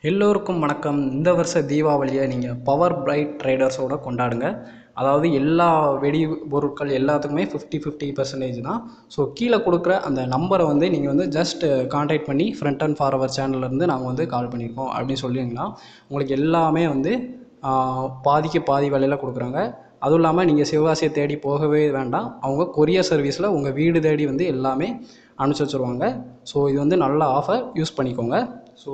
எல்லோருக்கும் வணக்கம். இந்த வருஷ தீபாவளியை நீங்கள் பவர் பிரைட் ட்ரேடர்ஸோட கொண்டாடுங்க. அதாவது எல்லா வெடி பொருட்கள் எல்லாத்துக்குமே 50-50% தான். ஸோ கீழே கொடுக்குற அந்த நம்பரை வந்து நீங்கள் வந்து ஜஸ்ட் கான்டாக்ட் பண்ணி ஃப்ரண்ட் அண்ட் ஃபார்வர்ட் சேனல்லேருந்து நாங்கள் வந்து கால் பண்ணியிருக்கோம் அப்படின்னு சொல்லிங்கன்னா உங்களுக்கு எல்லாமே வந்து பாதிக்கு பாதி விலையில் கொடுக்குறாங்க. அதுவும் இல்லாமல் நீங்கள் சிவகாசியை தேடி போகவே வேண்டாம். அவங்க கொரியர் சர்வீஸில் உங்கள் வீடு தேடி வந்து எல்லாமே அனுப்பிச்சி வச்சுருவாங்க. ஸோ இது வந்து நல்ல ஆஃபர், யூஸ் பண்ணிக்கோங்க. ஸோ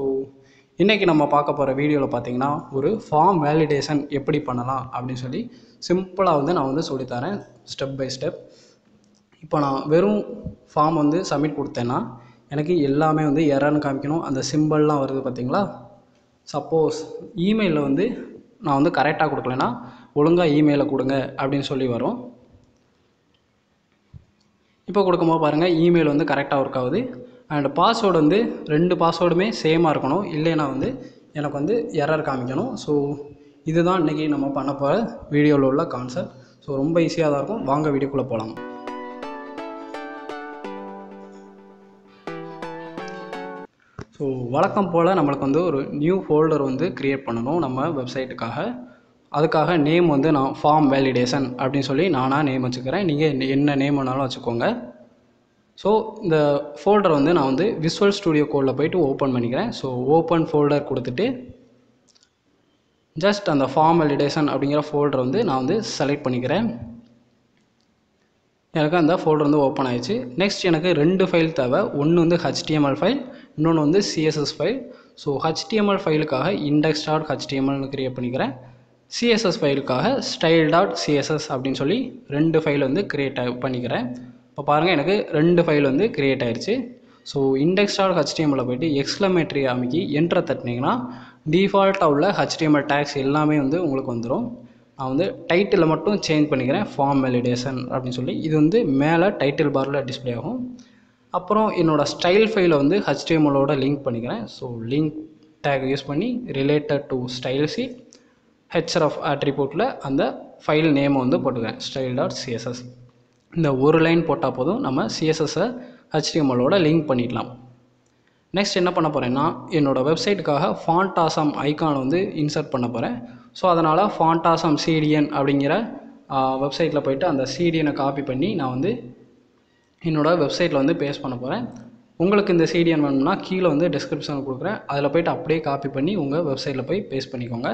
இன்றைக்கி நம்ம பார்க்க போகிற வீடியோவில் பார்த்தீங்கன்னா ஒரு ஃபார்ம் வேலிடேஷன் எப்படி பண்ணலாம் அப்படின்னு சொல்லி சிம்பிளாக வந்து நான் வந்து சொல்லித்தரேன் ஸ்டெப் பை ஸ்டெப். இப்போ நான் வெறும் ஃபார்ம் வந்து சப்மிட் கொடுத்தேன்னா எனக்கு எல்லாமே வந்து எரர்னு காமிக்கணும். அந்த சிம்பிள்லாம் வருது பார்த்தீங்களா. சப்போஸ் இமெயிலில் வந்து நான் வந்து கரெக்டாக கொடுக்கலன்னா ஒழுங்காக இமெயிலை கொடுங்க அப்படின்னு சொல்லி வரும். இப்போ கொடுக்கும்போது பாருங்கள் இமெயில் வந்து கரெக்டாக ஒர்க் ஆகுது. அண்ட் பாஸ்வேர்டு வந்து 2 பாஸ்வேர்டுமே சேமாக இருக்கணும், இல்லைன்னா வந்து எனக்கு வந்து எரர் காமிக்கணும். ஸோ இதுதான் இன்றைக்கி நம்ம பண்ண போகிற வீடியோவில் உள்ள கான்செப்ட். ஸோ ரொம்ப ஈஸியாக தான் இருக்கும். வாங்க வீடியோக்குள்ளே போகலாம். ஸோ வழக்கம் போல் நம்மளுக்கு வந்து ஒரு நியூ ஃபோல்டர் வந்து க்ரியேட் பண்ணணும் நம்ம வெப்சைட்டுக்காக. அதுக்காக நேம் வந்து நான் ஃபார்ம் வேலிடேஷன் அப்படின்னு சொல்லி நானாக நேம் வச்சுக்கிறேன். நீங்கள் என்ன நேம் வேணாலும் வச்சுக்கோங்க. ஸோ இந்த ஃபோல்டர் வந்து நான் வந்து விசுவல் ஸ்டுடியோ கோடில் போய்ட்டு ஓப்பன் பண்ணிக்கிறேன். ஸோ ஓப்பன் ஃபோல்டர் கொடுத்துட்டு ஜஸ்ட் அந்த ஃபார்ம் வேலிடேஷன் அப்படிங்கிற ஃபோல்டர் வந்து நான் வந்து செலக்ட் பண்ணிக்கிறேன். எனக்கு அந்த ஃபோல்டர் வந்து ஓப்பன் ஆயிடுச்சு. நெக்ஸ்ட் எனக்கு 2 ஃபைல் தேவை. ஒன்று வந்து HTML ஃபைல், இன்னொன்று வந்து CSS ஃபைல். ஸோ HTML ஃபைலுக்காக index.htmlனு க்ரியேட் பண்ணிக்கிறேன். CSS ஃபைலுக்காக style.css அப்படின்னு சொல்லி 2 ஃபைல் வந்து க்ரியேட் பண்ணிக்கிறேன். இப்போ பாருங்கள் எனக்கு 2 ஃபைல் வந்து க்ரியேட் ஆயிடுச்சு. ஸோ index.html போய்ட்டு எக்ஸ்க்ளமேட்டரி அமைக்கி என்ட்ரை தட்டினீங்கன்னா டிஃபால்ட்டாக உள்ள HTML டேக்ஸ் எல்லாமே வந்து உங்களுக்கு வந்துடும். நான் வந்து டைட்டிலை மட்டும் சேஞ்ச் பண்ணிக்கிறேன், ஃபார்ம் வேலிடேஷன் அப்படின்னு சொல்லி. இது வந்து மேலே டைட்டில் பாரில் டிஸ்பிளே ஆகும். அப்புறம் என்னோடய ஸ்டைல் ஃபைலை வந்து HTMLோட லிங்க் பண்ணிக்கிறேன். ஸோ லிங்க் டேக் யூஸ் பண்ணி related to style sheet href ஆட்ரிபியூட்டில் அந்த ஃபைல் நேமை வந்து போட்டுக்கிறேன், style.css. இந்த ஒரு லைன் போட்டால் போதும், நம்ம CSSஐ HTMLோட லிங்க் பண்ணிடலாம். நெக்ஸ்ட் என்ன பண்ண போகிறேன்னா என்னோடய வெப்சைட்டுக்காக ஃபாண்டாசம் ஐக்கான் வந்து இன்சர்ட் பண்ண போகிறேன். ஸோ அதனால் ஃபாண்டாசம் CDN அப்படிங்கிற வெப்சைட்டில் போய்ட்டு அந்த CDNஐ காப்பி பண்ணி நான் வந்து என்னோடய வெப்சைட்டில் வந்து பேஸ்ட் பண்ண போகிறேன். உங்களுக்கு இந்த CDN வேணும்னா கீழே வந்து டிஸ்கிரிப்ஷனில் கொடுக்குறேன், அதில் போய்ட்டு அப்படியே காப்பி பண்ணி உங்கள் வெப்சைட்டில் போய் பேஸ்ட் பண்ணிக்கோங்க.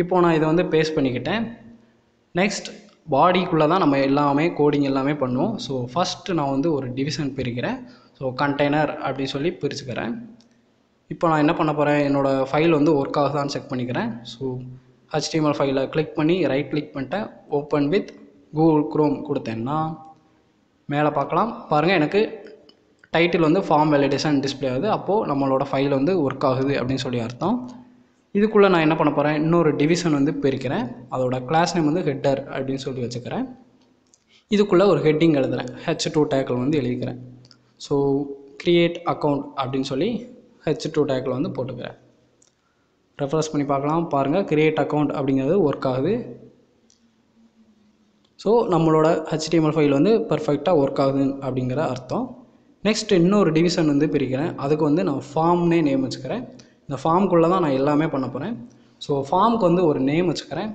இப்போது நான் இதை வந்து பேஸ்ட் பண்ணிக்கிட்டேன். நெக்ஸ்ட் பாடிக்குள்ளே தான் நம்ம எல்லாமே கோடிங் எல்லாமே பண்ணுவோம். ஸோ ஃபஸ்ட்டு நான் வந்து ஒரு டிவிஷன் பிரிக்கிறேன். ஸோ கண்டெய்னர் அப்படின்னு சொல்லி பிரிச்சுக்கிறேன். இப்போ நான் என்ன பண்ண போகிறேன், என்னோடய ஃபைல் வந்து ஒர்க் ஆகுதான்னு செக் பண்ணிக்கிறேன். ஸோ HTML ஃபைலை கிளிக் பண்ணி ரைட் கிளிக் பண்ணிட்டேன், ஓப்பன் வித் கூகுள் குரோம் கொடுத்தேன்னா மேலே பார்க்கலாம். பாருங்கள் எனக்கு டைட்டில் வந்து ஃபார்ம் வேலிடேஷன் டிஸ்பிளே ஆகுது. அப்போது நம்மளோட ஃபைல் வந்து ஒர்க் ஆகுது அப்படின்னு சொல்லி அர்த்தம். இதுக்குள்ளே நான் என்ன பண்ண போகிறேன், இன்னொரு டிவிஷன் வந்து பிரிக்கிறேன். அதோட கிளாஸ் நேம் வந்து ஹெட்டர் அப்படின்னு சொல்லி வச்சுக்கிறேன். இதுக்குள்ளே ஒரு ஹெட்டிங் எழுதுகிறேன், H2 டேக்கில் வந்து எழுதிக்கிறேன். ஸோ க்ரியேட் அக்கௌண்ட் அப்படின்னு சொல்லி H2 டேக்கில் வந்து போட்டுக்கிறேன். ரெஃப்ரெஷ் பண்ணி பார்க்கலாம். பாருங்கள் க்ரியேட் அக்கௌண்ட் அப்படிங்கிறது ஒர்க் ஆகுது. ஸோ நம்மளோட HTML ஃபைல் வந்து பர்ஃபெக்டாக ஒர்க் ஆகுது அப்படிங்கிற அர்த்தம். நெக்ஸ்ட் இன்னொரு டிவிஷன் வந்து பிரிக்கிறேன். அதுக்கு வந்து நான் ஃபார்ம்னே நேம் வச்சுக்கிறேன். இந்த ஃபார்முக்குள்ளே தான் நான் எல்லாமே பண்ண போகிறேன். ஸோ ஃபார்முக்கு வந்து ஒரு நேம் வச்சுக்கிறேன்,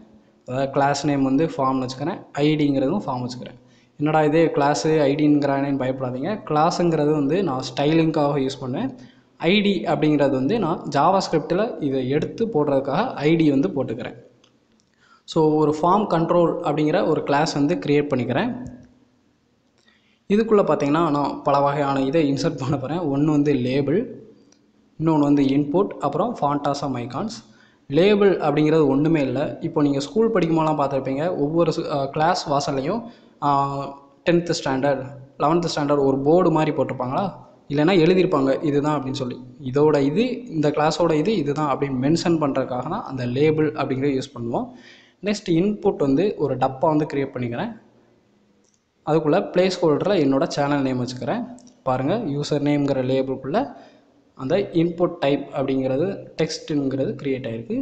அதாவது கிளாஸ் நேம் வந்து ஃபார்ம்னு வச்சுக்கிறேன், ஐடிங்கிறதும் ஃபார்ம் வச்சுக்கிறேன். என்னடா இது கிளாஸு ஐடிங்கிறானேன்னு பயப்படாதீங்க. கிளாஸுங்கிறது வந்து நான் ஸ்டைலிங்காக யூஸ் பண்ணுவேன். ஐடி அப்படிங்கிறது வந்து நான் ஜாவா ஸ்கிரிப்டில் இதை எடுத்து போடுறதுக்காக ஐடி வந்து போட்டுக்கிறேன். ஸோ ஒரு ஃபார்ம் கண்ட்ரோல் அப்படிங்கிற ஒரு கிளாஸ் வந்து க்ரியேட் பண்ணிக்கிறேன். இதுக்குள்ளே பார்த்தீங்கன்னா நான் பல வகையான இதை இன்சர்ட் பண்ண போகிறேன். ஒன்று வந்து லேபிள், இன்னொன்று வந்து இன்புட், அப்புறம் ஃபாண்டாசம் ஐகான்ஸ். லேபிள் அப்படிங்கிறது ஒன்றுமே இல்லை. இப்போ நீங்கள் ஸ்கூல் படிக்கும்போதெல்லாம் பார்த்துருப்பீங்க, ஒவ்வொரு கிளாஸ் வாசல்லையும் 10th ஸ்டாண்டர்ட் 11th ஸ்டாண்டர்ட் ஒரு போர்டு மாதிரி போட்டிருப்பாங்களா, இல்லைனா எழுதியிருப்பாங்க இதுதான் அப்படின்னு சொல்லி. இதோட இது இந்த கிளாஸோட இதுதான் அப்படின்னு மென்ஷன் பண்ணுறதுக்காக தான் அந்த லேபிள் அப்படிங்கிறத யூஸ் பண்ணுவோம். நெக்ஸ்ட் இன்புட் வந்து ஒரு டப்பா வந்து க்ரியேட் பண்ணிக்கிறேன். அதுக்குள்ளே ப்ளேஸ் ஹோல்டரில் என்னோடய சேனல் நேம் வச்சுக்கிறேன். பாருங்கள் யூசர் நேம்ங்கிற லேபிளுக்குள்ளே அந்த இன்புட் டைப் அப்படிங்கிறது டெக்ஸ்ட்டுங்கிறது க்ரியேட் ஆகிருக்கு.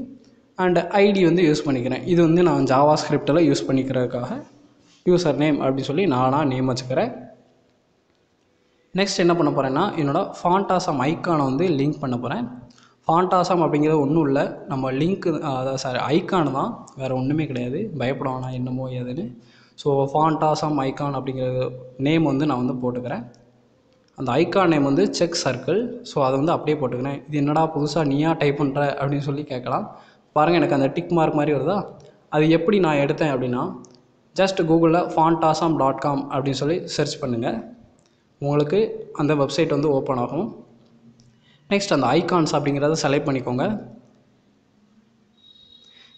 அண்ட் ஐடி வந்து யூஸ் பண்ணிக்கிறேன். இது வந்து நான் ஜாவா ஸ்கிரிப்டில் யூஸ் பண்ணிக்கிறதுக்காக யூசர் நேம் அப்படின்னு சொல்லி நானாக நேம் வச்சுக்கிறேன். நெக்ஸ்ட் என்ன பண்ண போகிறேன்னா என்னோடய ஃபாண்டாசம் ஐக்கானை வந்து லிங்க் பண்ண போகிறேன். ஃபாண்ட் ஆசாம் அப்படிங்கிறது ஒன்றும் இல்லை, நம்ம லிங்க்கு அதாவது சாரி ஐக்கான் தான், வேறு ஒன்றுமே கிடையாது. பயப்பட வேணாம் என்னமோ ஏதுன்னு. ஸோ ஃபாண்ட் ஆசாம் ஐக்கான் அப்படிங்கிற நேம் வந்து நான் வந்து போட்டுக்கிறேன். அந்த ஐக்கான் நேம் வந்து செக் சர்க்கிள். ஸோ அதை வந்து அப்படியே போட்டுக்கிறேன். இது என்னடா புதுசாக நீயா டைப் பண்ணுற அப்படின்னு சொல்லி கேட்கலாம். பாருங்கள், எனக்கு அந்த டிக் மார்க் மாதிரி வருதா? அது எப்படி நான் எடுத்தேன் அப்படின்னா, ஜஸ்ட் கூகுளில் fantasam.com அப்படின்னு சொல்லி சர்ச் பண்ணுங்கள். உங்களுக்கு அந்த வெப்சைட் வந்து ஓப்பன் ஆகும். நெக்ஸ்ட் அந்த ஐகான்ஸ் அப்படிங்கிறத செலக்ட் பண்ணிக்கோங்க.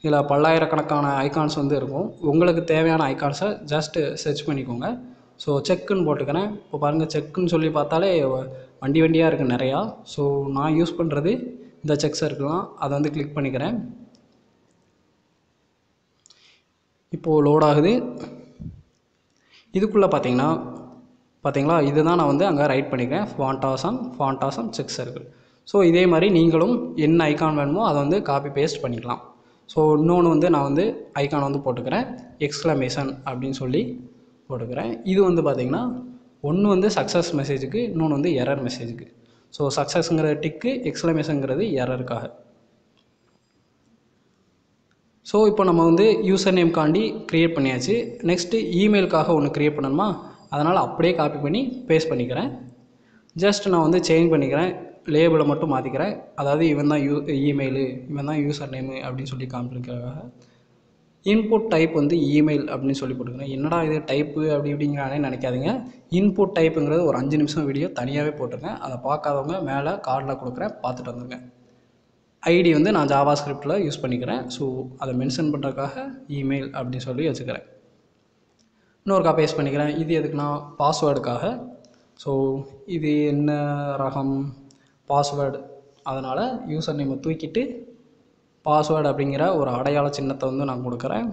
இதில் பல்லாயிரக்கணக்கான ஐகான்ஸ் வந்து இருக்கும். உங்களுக்கு தேவையான ஐகான்ஸை ஜஸ்ட்டு சர்ச் பண்ணிக்கோங்க. ஸோ செக்குன்னு போட்டுக்கிறேன். இப்போ பாருங்கள், செக்குன்னு சொல்லி பார்த்தாலே வண்டியாக இருக்குது நிறையா. ஸோ நான் யூஸ் பண்ணுறது இந்த செக் சர்க்கிள்லாம். அதை வந்து கிளிக் பண்ணிக்கிறேன். இப்போது லோட் ஆகுது. இதுக்குள்ளே பார்த்தீங்களா, இதுதான் நான் வந்து அங்கே ரைட் பண்ணிக்கிறேன், ஃபாண்டாசம் செக் சர்க்கிள். ஸோ இதே மாதிரி நீங்களும் என்ன ஐக்கான் வேணுமோ அதை வந்து காப்பி பேஸ்ட் பண்ணிக்கலாம். ஸோ இன்னொன்று வந்து நான் வந்து ஐக்கான் வந்து போட்டுக்கிறேன், எக்ஸ்க்ளமேஷன் அப்படின்னு சொல்லி போட்டுக்கிறேன். இது வந்து பார்த்திங்கன்னா ஒன்று வந்து சக்ஸஸ் மெசேஜுக்கு, இன்னொன்று வந்து எரர் மெசேஜுக்கு. ஸோ சக்ஸஸ்ங்கிற டிக்கு, எக்ஸ்க்ளமேஷனுங்கிறது எரருக்காக. ஸோ இப்போ நம்ம வந்து யூசர் நேம்காண்டி க்ரியேட் பண்ணியாச்சு. நெக்ஸ்ட்டு இமெயிலுக்காக ஒன்று க்ரியேட் பண்ணணுமா, அதனால் அப்படியே காப்பி பண்ணி பேஸ்ட் பண்ணிக்கிறேன். ஜஸ்ட் நான் வந்து சேஞ்ச் பண்ணிக்கிறேன், லேபிளை மட்டும் மாற்றிக்கிறேன். அதாவது இவன் தான் இமெயிலு, இவன் தான் யூசர் நேமு அப்படின்னு சொல்லி காமிக்கிறதுக்காக. இன்புட் டைப் வந்து இமெயில் அப்படின்னு சொல்லி போட்டுக்கிறேன். என்னடா இது டைப்பு அப்படி இப்படிங்கிறானே நினைக்காதீங்க. இன்புட் டைப்புங்கிறது ஒரு 5 நிமிஷம் வீடியோ தனியாகவே போட்டிருக்கேன். அதை பார்க்காதவங்க மேலே கார்டில் கொடுக்குறேன், பார்த்துட்டு வந்துருங்க. ஐடி வந்து நான் ஜாவா ஸ்கிரிப்டில் யூஸ் பண்ணிக்கிறேன். ஸோ அதை மென்ஷன் பண்ணுறதுக்காக இமெயில் அப்படின்னு சொல்லி வச்சுக்கிறேன். இன்னொருக்கா பேஸ்ட் பண்ணிக்கிறேன். இது எதுக்குன்னா பாஸ்வேர்டுக்காக. ஸோ இது என்ன ரகம் பாஸ்வேர்டு, அதனால் யூசர் நேமை தூக்கிட்டு பாஸ்வேர்டு அப்படிங்கிற ஒரு அடையாள சின்னத்தை வந்து நான் கொடுக்குறேன்.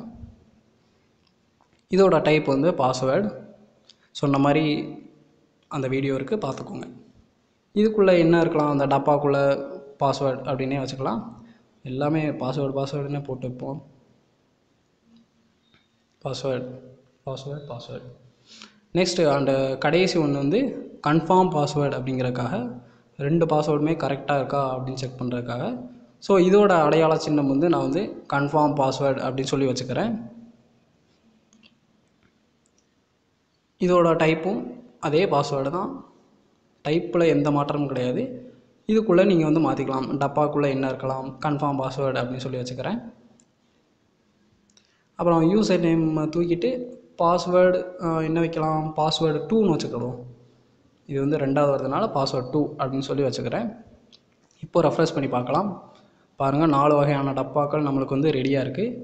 இதோட டைப் வந்து பாஸ்வேர்டு. சொன்ன மாதிரி அந்த வீடியோ இருக்குது, பார்த்துக்கோங்க. இதுக்குள்ளே என்ன இருக்கலாம், அந்த டப்பாக்குள்ளே பாஸ்வேர்டு அப்படின்னே வச்சுக்கலாம். எல்லாமே பாஸ்வேர்டுன்னே போட்டு வைப்போம். பாஸ்வேர்டு. நெக்ஸ்ட்டு அந்த கடைசி ஒன்று வந்து கன்ஃபார்ம் பாஸ்வேர்டு அப்படிங்கிறதுக்காக, 2 பாஸ்வேர்டுமே கரெக்டாக இருக்கா அப்படின்னு செக் பண்ணுறதுக்காக. ஸோ இதோட அடையாள சின்னம் வந்து நான் வந்து கன்ஃபார்ம் பாஸ்வேர்டு அப்படின்னு சொல்லி வச்சுக்கிறேன். இதோட டைப்பும் அதே பாஸ்வேர்டு தான், டைப்பில் எந்த மாற்றமும் கிடையாது. இதுக்குள்ளே நீங்கள் வந்து மாற்றிக்கலாம், டப்பாக்குள்ளே என்ன இருக்கலாம், கன்ஃபார்ம் பாஸ்வேர்டு அப்படின்னு சொல்லி வச்சுக்கிறேன். அப்புறம் யூசர் நேம் தூக்கிட்டு பாஸ்வேர்டு என்ன வைக்கலாம், பாஸ்வேர்டு 2ன்னு வச்சுக்கிடுவோம். இது வந்து 2வது வரதுனால பாஸ்வேர்டு 2 அப்படின்னு சொல்லி வச்சுக்கிறேன். இப்போ ரெஃப்ரெஷ் பண்ணி பார்க்கலாம். பாருங்கள், 4 வகையான டப்பாக்கள் நம்மளுக்கு வந்து ரெடியாக இருக்குது.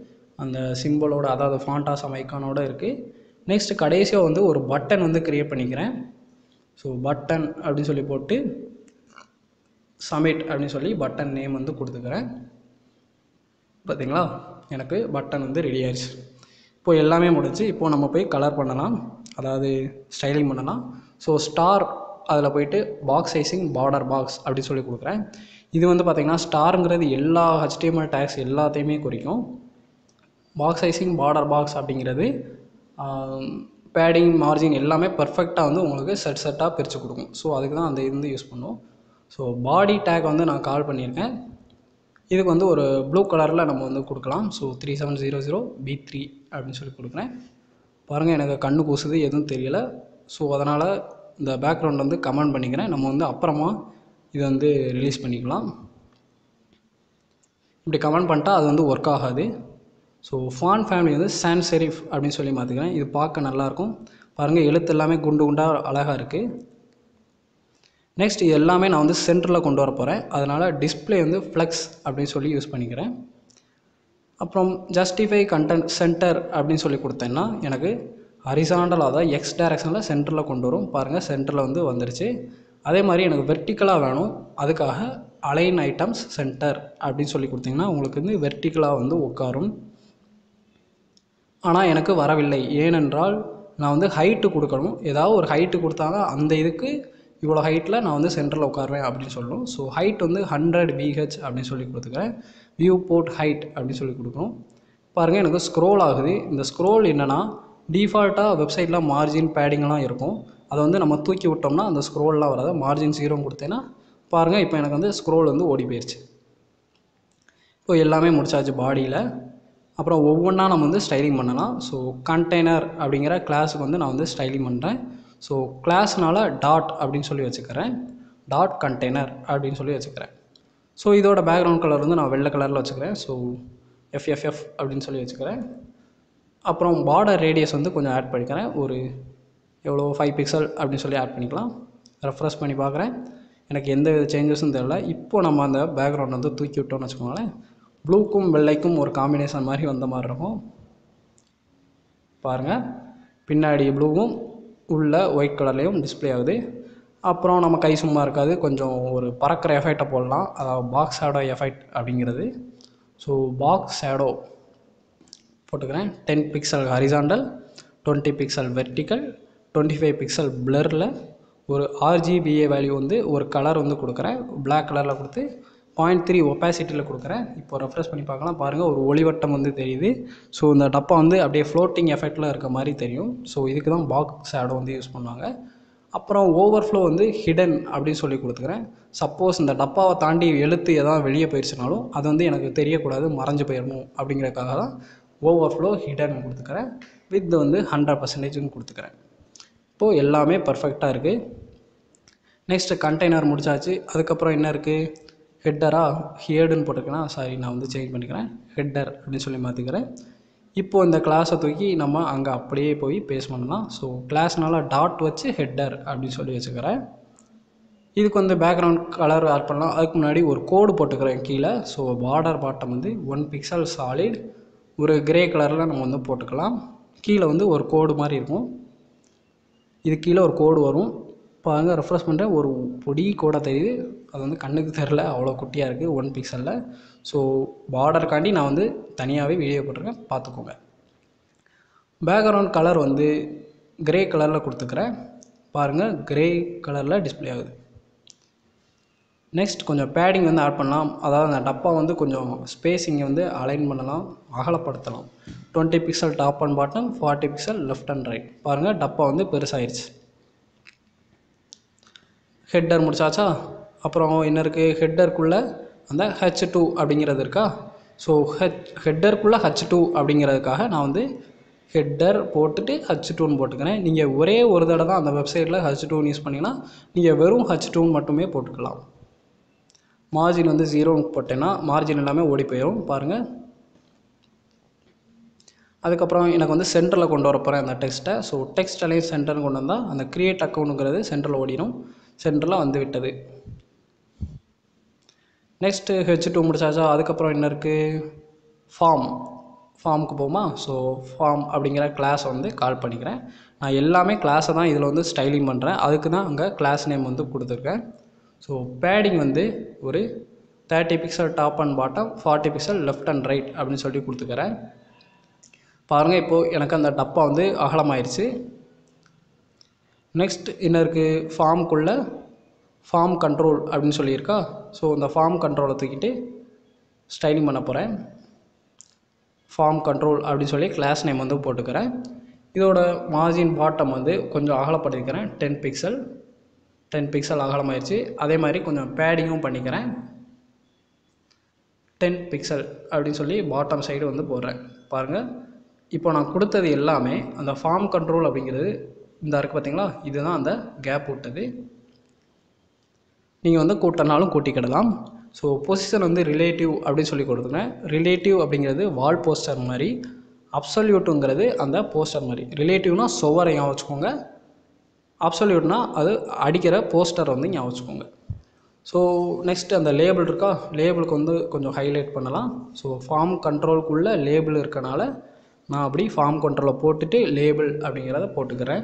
அந்த சிம்பிளோட, அதாவது ஃபாண்டாசம் ஐக்கானோடு இருக்குது. நெக்ஸ்ட்டு கடைசியாக வந்து ஒரு பட்டன் வந்து க்ரியேட் பண்ணிக்கிறேன். ஸோ பட்டன் அப்படின்னு சொல்லி போட்டு சப்மிட் அப்படின்னு சொல்லி பட்டன் நேம் வந்து கொடுத்துக்கிறேன். பார்த்தீங்களா, எனக்கு பட்டன் வந்து ரெடி ஆயிடுச்சு. இப்போது எல்லாமே முடிச்சு. இப்போது நம்ம போய் கலர் பண்ணலாம், அதாவது ஸ்டைலிங் பண்ணலாம். ஸோ ஸ்டார் அதில் போய்ட்டு பாக்ஸ் சைஸிங் பார்டர் பாக்ஸ் அப்படி சொல்லி கொடுக்குறேன். இது வந்து பார்த்திங்கன்னா ஸ்டாருங்கிறது எல்லா HTML டேக்ஸ் எல்லாத்தையுமே குறிக்கும். பாக்ஸ் சைஸிங் பார்டர் பாக்ஸ் அப்படிங்கிறது பேடிங் மார்ஜின் எல்லாமே பர்ஃபெக்டாக வந்து உங்களுக்கு செட்டாக பிரித்து கொடுக்கும். ஸோ அதுக்கு தான் அந்த இது வந்து யூஸ் பண்ணுவோம். ஸோ பாடி டேக் வந்து நான் கால் பண்ணியிருக்கேன். இதுக்கு வந்து ஒரு ப்ளூ கலரில் நம்ம வந்து கொடுக்கலாம். ஸோ 3700B3 அப்படின்னு சொல்லி கொடுக்குறேன். பாருங்கள், எனக்கு கண்ணு கூசுது, எதுவும் தெரியல. ஸோ அதனால் இந்த பேக்ரவுண்ட் வந்து கமெண்ட் பண்ணிக்கிறேன். நம்ம வந்து அப்புறமா இதை வந்து ரிலீஸ் பண்ணிக்கலாம். இப்படி கமெண்ட் பண்ணிட்டா அது வந்து ஒர்க் ஆகாது. ஸோ ஃபாண்ட் ஃபேமிலி வந்து சான்ஸ் செரிஃப் அப்படின்னு சொல்லி மாற்றிக்கிறேன். இது பார்க்க நல்லாயிருக்கும். பாருங்கள், எழுத்து எல்லாமே குண்டு குண்டாக அழகாக இருக்குது. நெக்ஸ்ட் இது எல்லாமே நான் வந்து சென்டரில் கொண்டு வர போகிறேன். அதனால் டிஸ்பிளே வந்து ஃப்ளெக்ஸ் அப்படின்னு சொல்லி யூஸ் பண்ணிக்கிறேன். அப்புறம் ஜஸ்டிஃபை கண்டென்ட் சென்டர் அப்படின்னு சொல்லி கொடுத்தேன்னா எனக்கு ஹரிசாண்டல், அதாவது எக்ஸ் டைரக்ஷனில் சென்டரில் கொண்டு வரும். பாருங்கள், சென்டரில் வந்து வந்துருச்சு. அதே மாதிரி எனக்கு வெர்டிக்கலாக வேணும், அதுக்காக அலைன் ஐட்டம்ஸ் சென்டர் அப்படின்னு சொல்லி கொடுத்தீங்கன்னா உங்களுக்கு வந்து வெர்டிக்கலாக வந்து உட்காரும். ஆனால் எனக்கு வரவில்லை, ஏனென்றால் நான் வந்து ஹைட்டு கொடுக்கணும். ஏதாவது ஒரு ஹைட்டு கொடுத்தாங்க, அந்த இதுக்கு இவ்வளோ ஹைட்டில் நான் வந்து சென்டரில் உட்காருவேன் அப்படின்னு சொல்லணும். ஸோ ஹைட் வந்து 100 VH அப்படின்னு சொல்லி கொடுத்துக்கிறேன். வியூ போர்ட் ஹைட் அப்படின்னு சொல்லி கொடுக்கணும். பாருங்கள், எனக்கு ஸ்க்ரோல் ஆகுது. இந்த ஸ்க்ரோல் என்னென்னா, டிஃபால்ட்டாக வெப்சைட்டில் மார்ஜின் பேடிங்லாம் இருக்கும். அதை வந்து நம்ம தூக்கி விட்டோம்னா அந்த ஸ்க்ரோல்லாம் வராது. மார்ஜின் 0 கொடுத்தேன்னா பாருங்கள், இப்போ எனக்கு வந்து ஸ்க்ரோல் வந்து ஓடி போயிடுச்சு. இப்போ எல்லாமே முடிச்சாச்சு பாடியில். அப்புறம் ஒவ்வொன்றா நம்ம வந்து ஸ்டைலிங் பண்ணலாம். ஸோ கண்டெய்னர் அப்படிங்கிற கிளாஸுக்கு வந்து நான் வந்து ஸ்டைலிங் பண்ணுறேன். ஸோ கிளாஸ்னால் டாட் அப்படின்னு சொல்லி வச்சுக்கிறேன். டாட் கண்டெய்னர் அப்படின்னு சொல்லி வச்சுக்கிறேன். ஸோ இதோட பேக்ரவுண்ட் கலர் வந்து நான் வெள்ளை கலரில் வச்சுக்கிறேன். ஸோ எஃப்எஃப்எஃப் அப்படின்னு சொல்லி வச்சுக்கிறேன். அப்புறம் பார்டர் ரேடியஸ் வந்து கொஞ்சம் ஆட் பண்ணிக்கிறேன். ஒரு எவ்வளோ 5 பிக்சல் அப்படின்னு சொல்லி ஆட் பண்ணிக்கலாம். ரெஃப்ரெஷ் பண்ணி பார்க்குறேன். எனக்கு எந்த வித சேஞ்சஸும் தெரியல. இப்போது நம்ம அந்த பேக்ரவுண்ட் வந்து தூக்கி விட்டோம்னு வச்சுக்கோங்களேன். ப்ளூக்கும் வெள்ளைக்கும் ஒரு காம்பினேஷன் மாதிரி வந்த மாதிரி இருக்கும். பாருங்கள், பின்னாடி ப்ளூவும் உள்ள ஒயிட் கலர்லேயும் டிஸ்பிளே ஆகுது. அப்புறம் நம்ம கை சும்மா இருக்காது, கொஞ்சம் ஒரு பறக்கிற எஃபெக்டை போடலாம். அதாவது பாக்ஸ் ஷேடோ எஃபெக்ட் அப்படிங்கிறது. ஸோ பாக்ஸ் ஷேடோ போட்டுக்கிறேன். 10 pixel horizontal, 20 pixel vertical, 25 pixel பிளரில் ஒரு RGBA வேல்யூ வந்து ஒரு கலர் வந்து கொடுக்குறேன். பிளாக் கலரில் கொடுத்து 0.3 ஒப்பாசிட்டியில் கொடுக்குறேன். இப்போ ரெஃப்ரெஷ் பண்ணி பார்க்கலாம். பாருங்கள், ஒரு ஒளிவட்டம் வந்து தெரியுது. ஸோ இந்த டப்பா வந்து அப்படியே ஃப்ளோட்டிங் எஃபெக்டில் இருக்க மாதிரி தெரியும். ஸோ இதுக்கு தான் பாக்ஸ் ஷேடோ வந்து யூஸ் பண்ணுவாங்க. அப்புறம் ஓவர்ஃப்ளோ வந்து ஹிடன் அப்படின்னு சொல்லி கொடுத்துக்கிறேன். சப்போஸ் இந்த டப்பாவை தாண்டி எழுத்து எதாவது வெளியே போயிடுச்சுனாலும் அது வந்து எனக்கு தெரியக்கூடாது, மறைஞ்சு போயிடணும் அப்படிங்கிறதுக்காக தான் ஓவர்ஃப்ளோ ஹிடன் கொடுத்துக்கிறேன். வித் வந்து 100% கொடுத்துக்கிறேன். இப்போது எல்லாமே பர்ஃபெக்டாக இருக்குது. நெக்ஸ்ட்டு கண்டெய்னர் முடிச்சாச்சு. அதுக்கப்புறம் என்ன இருக்குது? ஹெட்டுன்னு போட்டிருக்கேன்னா, சாரி, நான் வந்து சேஞ்ச் பண்ணிக்கிறேன். ஹெட்டர் அப்படின்னு சொல்லி மாற்றிக்கிறேன். இப்போது இந்த கிளாஸை தூக்கி நம்ம அங்கே அப்படியே போய் பேஸ்ட் பண்ணலாம். ஸோ கிளாஸ்னால டாட் வச்சு ஹெட்டர் அப்படின்னு சொல்லி வச்சுக்கிறேன். இதுக்கு வந்து பேக்ரவுண்ட் கலர் ஆட் பண்ணலாம். அதுக்கு முன்னாடி ஒரு கோடு போட்டுக்கிறேன் கீழே. ஸோ பார்டர் பாட்டம் வந்து 1 பிக்சல் சாலிட் ஒரு கிரே கலரில் நம்ம வந்து போட்டுக்கலாம். கீழே வந்து ஒரு கோடு மாதிரி இருக்கும். இது கீழே ஒரு கோடு வரும். பாருங்கள், ரெஃப்ரெஷ் பண்ணுறேன். ஒரு பொடி கோடாக தெரியுது. அது வந்து கண்ணுக்கு தெரில, அவ்வளோ குட்டியாக இருக்குது 1 பிக்சலில். ஸோ பார்டருக்காண்டி நான் வந்து தனியாகவே வீடியோ போட்டிருக்கேன், பார்த்துக்கோங்க. பேக்ரவுண்ட் கலர் வந்து கிரே கலரில் கொடுத்துக்கிறேன். பாருங்கள், கிரே கலரில் டிஸ்பிளே ஆகுது. நெக்ஸ்ட் கொஞ்சம் பேடிங் வந்து ஆட் பண்ணலாம். அதாவது அந்த டப்பா வந்து கொஞ்சம் ஸ்பேஸிங்கை வந்து அலைன் பண்ணலாம், அகலப்படுத்தலாம். 20 pixel top and bottom, 40 pixel left and right. பாருங்கள், டப்பா வந்து பெருசாகிடுச்சு. ஹெட்டர் முடிச்சாச்சா? அப்புறம் என்ன இருக்குது? ஹெட்டருக்குள்ளே அந்த H2 அப்படிங்கிறது இருக்கா? ஸோ ஹெட்டருக்குள்ளே H2 அப்படிங்கிறதுக்காக நான் வந்து ஹெட்டர் போட்டுட்டு H2ன்னு போட்டுக்கிறேன். நீங்கள் ஒரே ஒரு தடவை தான் அந்த வெப்சைட்டில் H2ன்னு யூஸ் பண்ணிங்கன்னா நீங்கள் வெறும் H2ன்னு மட்டுமே போட்டுக்கலாம். மார்ஜின் வந்து 0ன்னு போட்டேன்னா மார்ஜின் எல்லாமே ஓடி போயிடும். பாருங்கள். அதுக்கப்புறம் எனக்கு வந்து சென்டரில் கொண்டு வர போகிறேன் அந்த டெக்ஸ்ட்டை. ஸோ டெக்ஸ்ட் அலைன் சென்டர்னு கொண்டு வந்தால் அந்த கிரியேட் அக்கௌண்ட்டுங்கிறது சென்டரில் ஓடிடும். சென்டரில் வந்து விட்டது. Next H2 முடிச்சாச்சா? அதுக்கப்புறம் என்ன இருக்குது? ஃபார்முக்கு போமா? ஸோ ஃபார்ம் அப்படிங்கிற கிளாஸை வந்து கால் பண்ணிக்கிறேன். நான் எல்லாமே கிளாஸை தான் இதில் வந்து ஸ்டைலிங் பண்ணுறேன். அதுக்கு தான் அங்கே கிளாஸ் நேம் வந்து கொடுத்துருக்கேன். ஸோ பேடிங் வந்து ஒரு 30 pixel top and bottom, 40 pixel left and right அப்படின்னு சொல்லி கொடுத்துக்கிறேன். பாருங்கள், இப்போது எனக்கு அந்த டப்பா வந்து அகலமாயிருச்சு. நெக்ஸ்ட் என்ன இருக்குது? ஃபார்முக்குள்ளே ஃபார்ம் கண்ட்ரோல் அப்படின்னு சொல்லியிருக்கா? ஸோ இந்த ஃபார்ம் கண்ட்ரோலை தூக்கிட்டு ஸ்டைலிங் பண்ண போகிறேன். ஃபார்ம் கண்ட்ரோல் அப்படின்னு சொல்லி கிளாஸ் நேம் வந்து போட்டுக்கிறேன். இதோட மார்ஜின் பாட்டம் வந்து கொஞ்சம் அகலப்படுத்திக்கிறேன். 10 பிக்சல் அகலமாயிருச்சு. அதே மாதிரி கொஞ்சம் பேடிங்கும் பண்ணிக்கிறேன். 10 பிக்சல் அப்படின்னு சொல்லி பாட்டம் சைடு வந்து போடுறேன். பாருங்கள், இப்போ நான் கொடுத்தது எல்லாமே அந்த ஃபார்ம் கண்ட்ரோல் அப்படிங்கிறது இந்த இருக்குது பார்த்தீங்களா? இதுதான் அந்த கேப் விட்டது. நீங்கள் வந்து கூட்டினாலும் கூட்டிக்கிடலாம். ஸோ பொசிஷன் வந்து ரிலேட்டிவ் அப்படின்னு சொல்லி கொடுத்துருங்க. ரிலேட்டிவ் அப்படிங்கிறது வால் போஸ்டர் மாதிரி, அப்சல்யூட்டுங்கிறது அந்த போஸ்டர் மாதிரி. ரிலேட்டிவ்னா சுவரை ஞாபகம் வச்சுக்கோங்க, அப்சல்யூட்னா அது அடிக்கிற போஸ்டர் வந்து ஞாபகம் வச்சுக்கோங்க. ஸோ நெக்ஸ்ட் அந்த லேபிள் இருக்கா? லேபிளுக்கு வந்து கொஞ்சம் ஹைலைட் பண்ணலாம். ஸோ ஃபார்ம் கண்ட்ரோலுக்குள்ளே லேபிள் இருக்கனால நான் அப்படி ஃபார்ம் கண்ட்ரோலை போட்டுட்டு லேபிள் அப்படிங்கிறத போட்டுக்கிறேன்.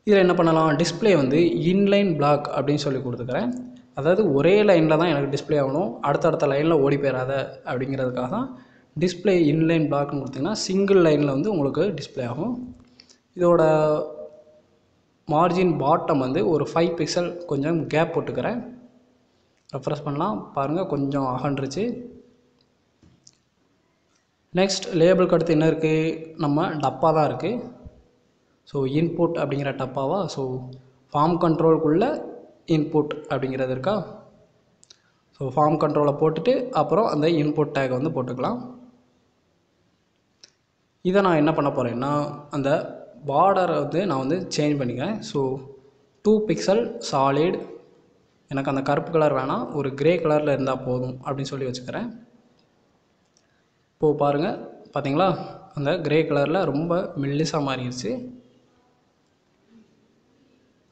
இதில் என்ன பண்ணலாம்? டிஸ்பிளே வந்து இன்லைன் பிளாக் அப்படின்னு சொல்லி கொடுத்துக்கிறேன். அதாவது ஒரே லைனில் தான் எனக்கு டிஸ்பிளே ஆகணும், அடுத்தடுத்த லைனில் ஓடி போயிடாத அப்படிங்கிறதுக்காக தான் டிஸ்பிளே இன்லைன் பிளாக்னு கொடுத்திங்கன்னா சிங்கிள் லைனில் வந்து உங்களுக்கு டிஸ்பிளே ஆகும். இதோட மார்ஜின் பாட்டம் வந்து ஒரு 5 பிக்சல் கொஞ்சம் கேப் போட்டுக்கிறேன். ரெஃப்ரெஷ் பண்ணலாம். பாருங்கள், கொஞ்சம் அகன்றுச்சு. நெக்ஸ்ட் லேபிளுக்கு அடுத்து என்ன இருக்குது? நம்ம டப்பா தான் இருக்குது. ஸோ இன்புட் அப்படிங்கிற டப்பாவா? ஸோ ஃபார்ம் கண்ட்ரோலுக்குள்ளே இன்புட் அப்படிங்கிறது இருக்கா? ஸோ ஃபார்ம் கண்ட்ரோலை போட்டுட்டு அப்புறம் அந்த இன்புட் டேக் வந்து போட்டுக்கலாம். இதை நான் என்ன பண்ண போகிறேன்னா அந்த பார்டரை வந்து நான் வந்து சேஞ்ச் பண்ணிக்கிறேன். ஸோ 2 பிக்சல் சாலிட், எனக்கு அந்த கருப்பு கலர் வேணாம், ஒரு கிரே கலரில் இருந்தால் போதும் அப்படின்னு சொல்லி வச்சுக்கிறேன். இப்போது பாருங்கள், பார்த்தீங்களா அந்த கிரே கலரில் ரொம்ப மெல்லிசாக மாறிடுச்சு.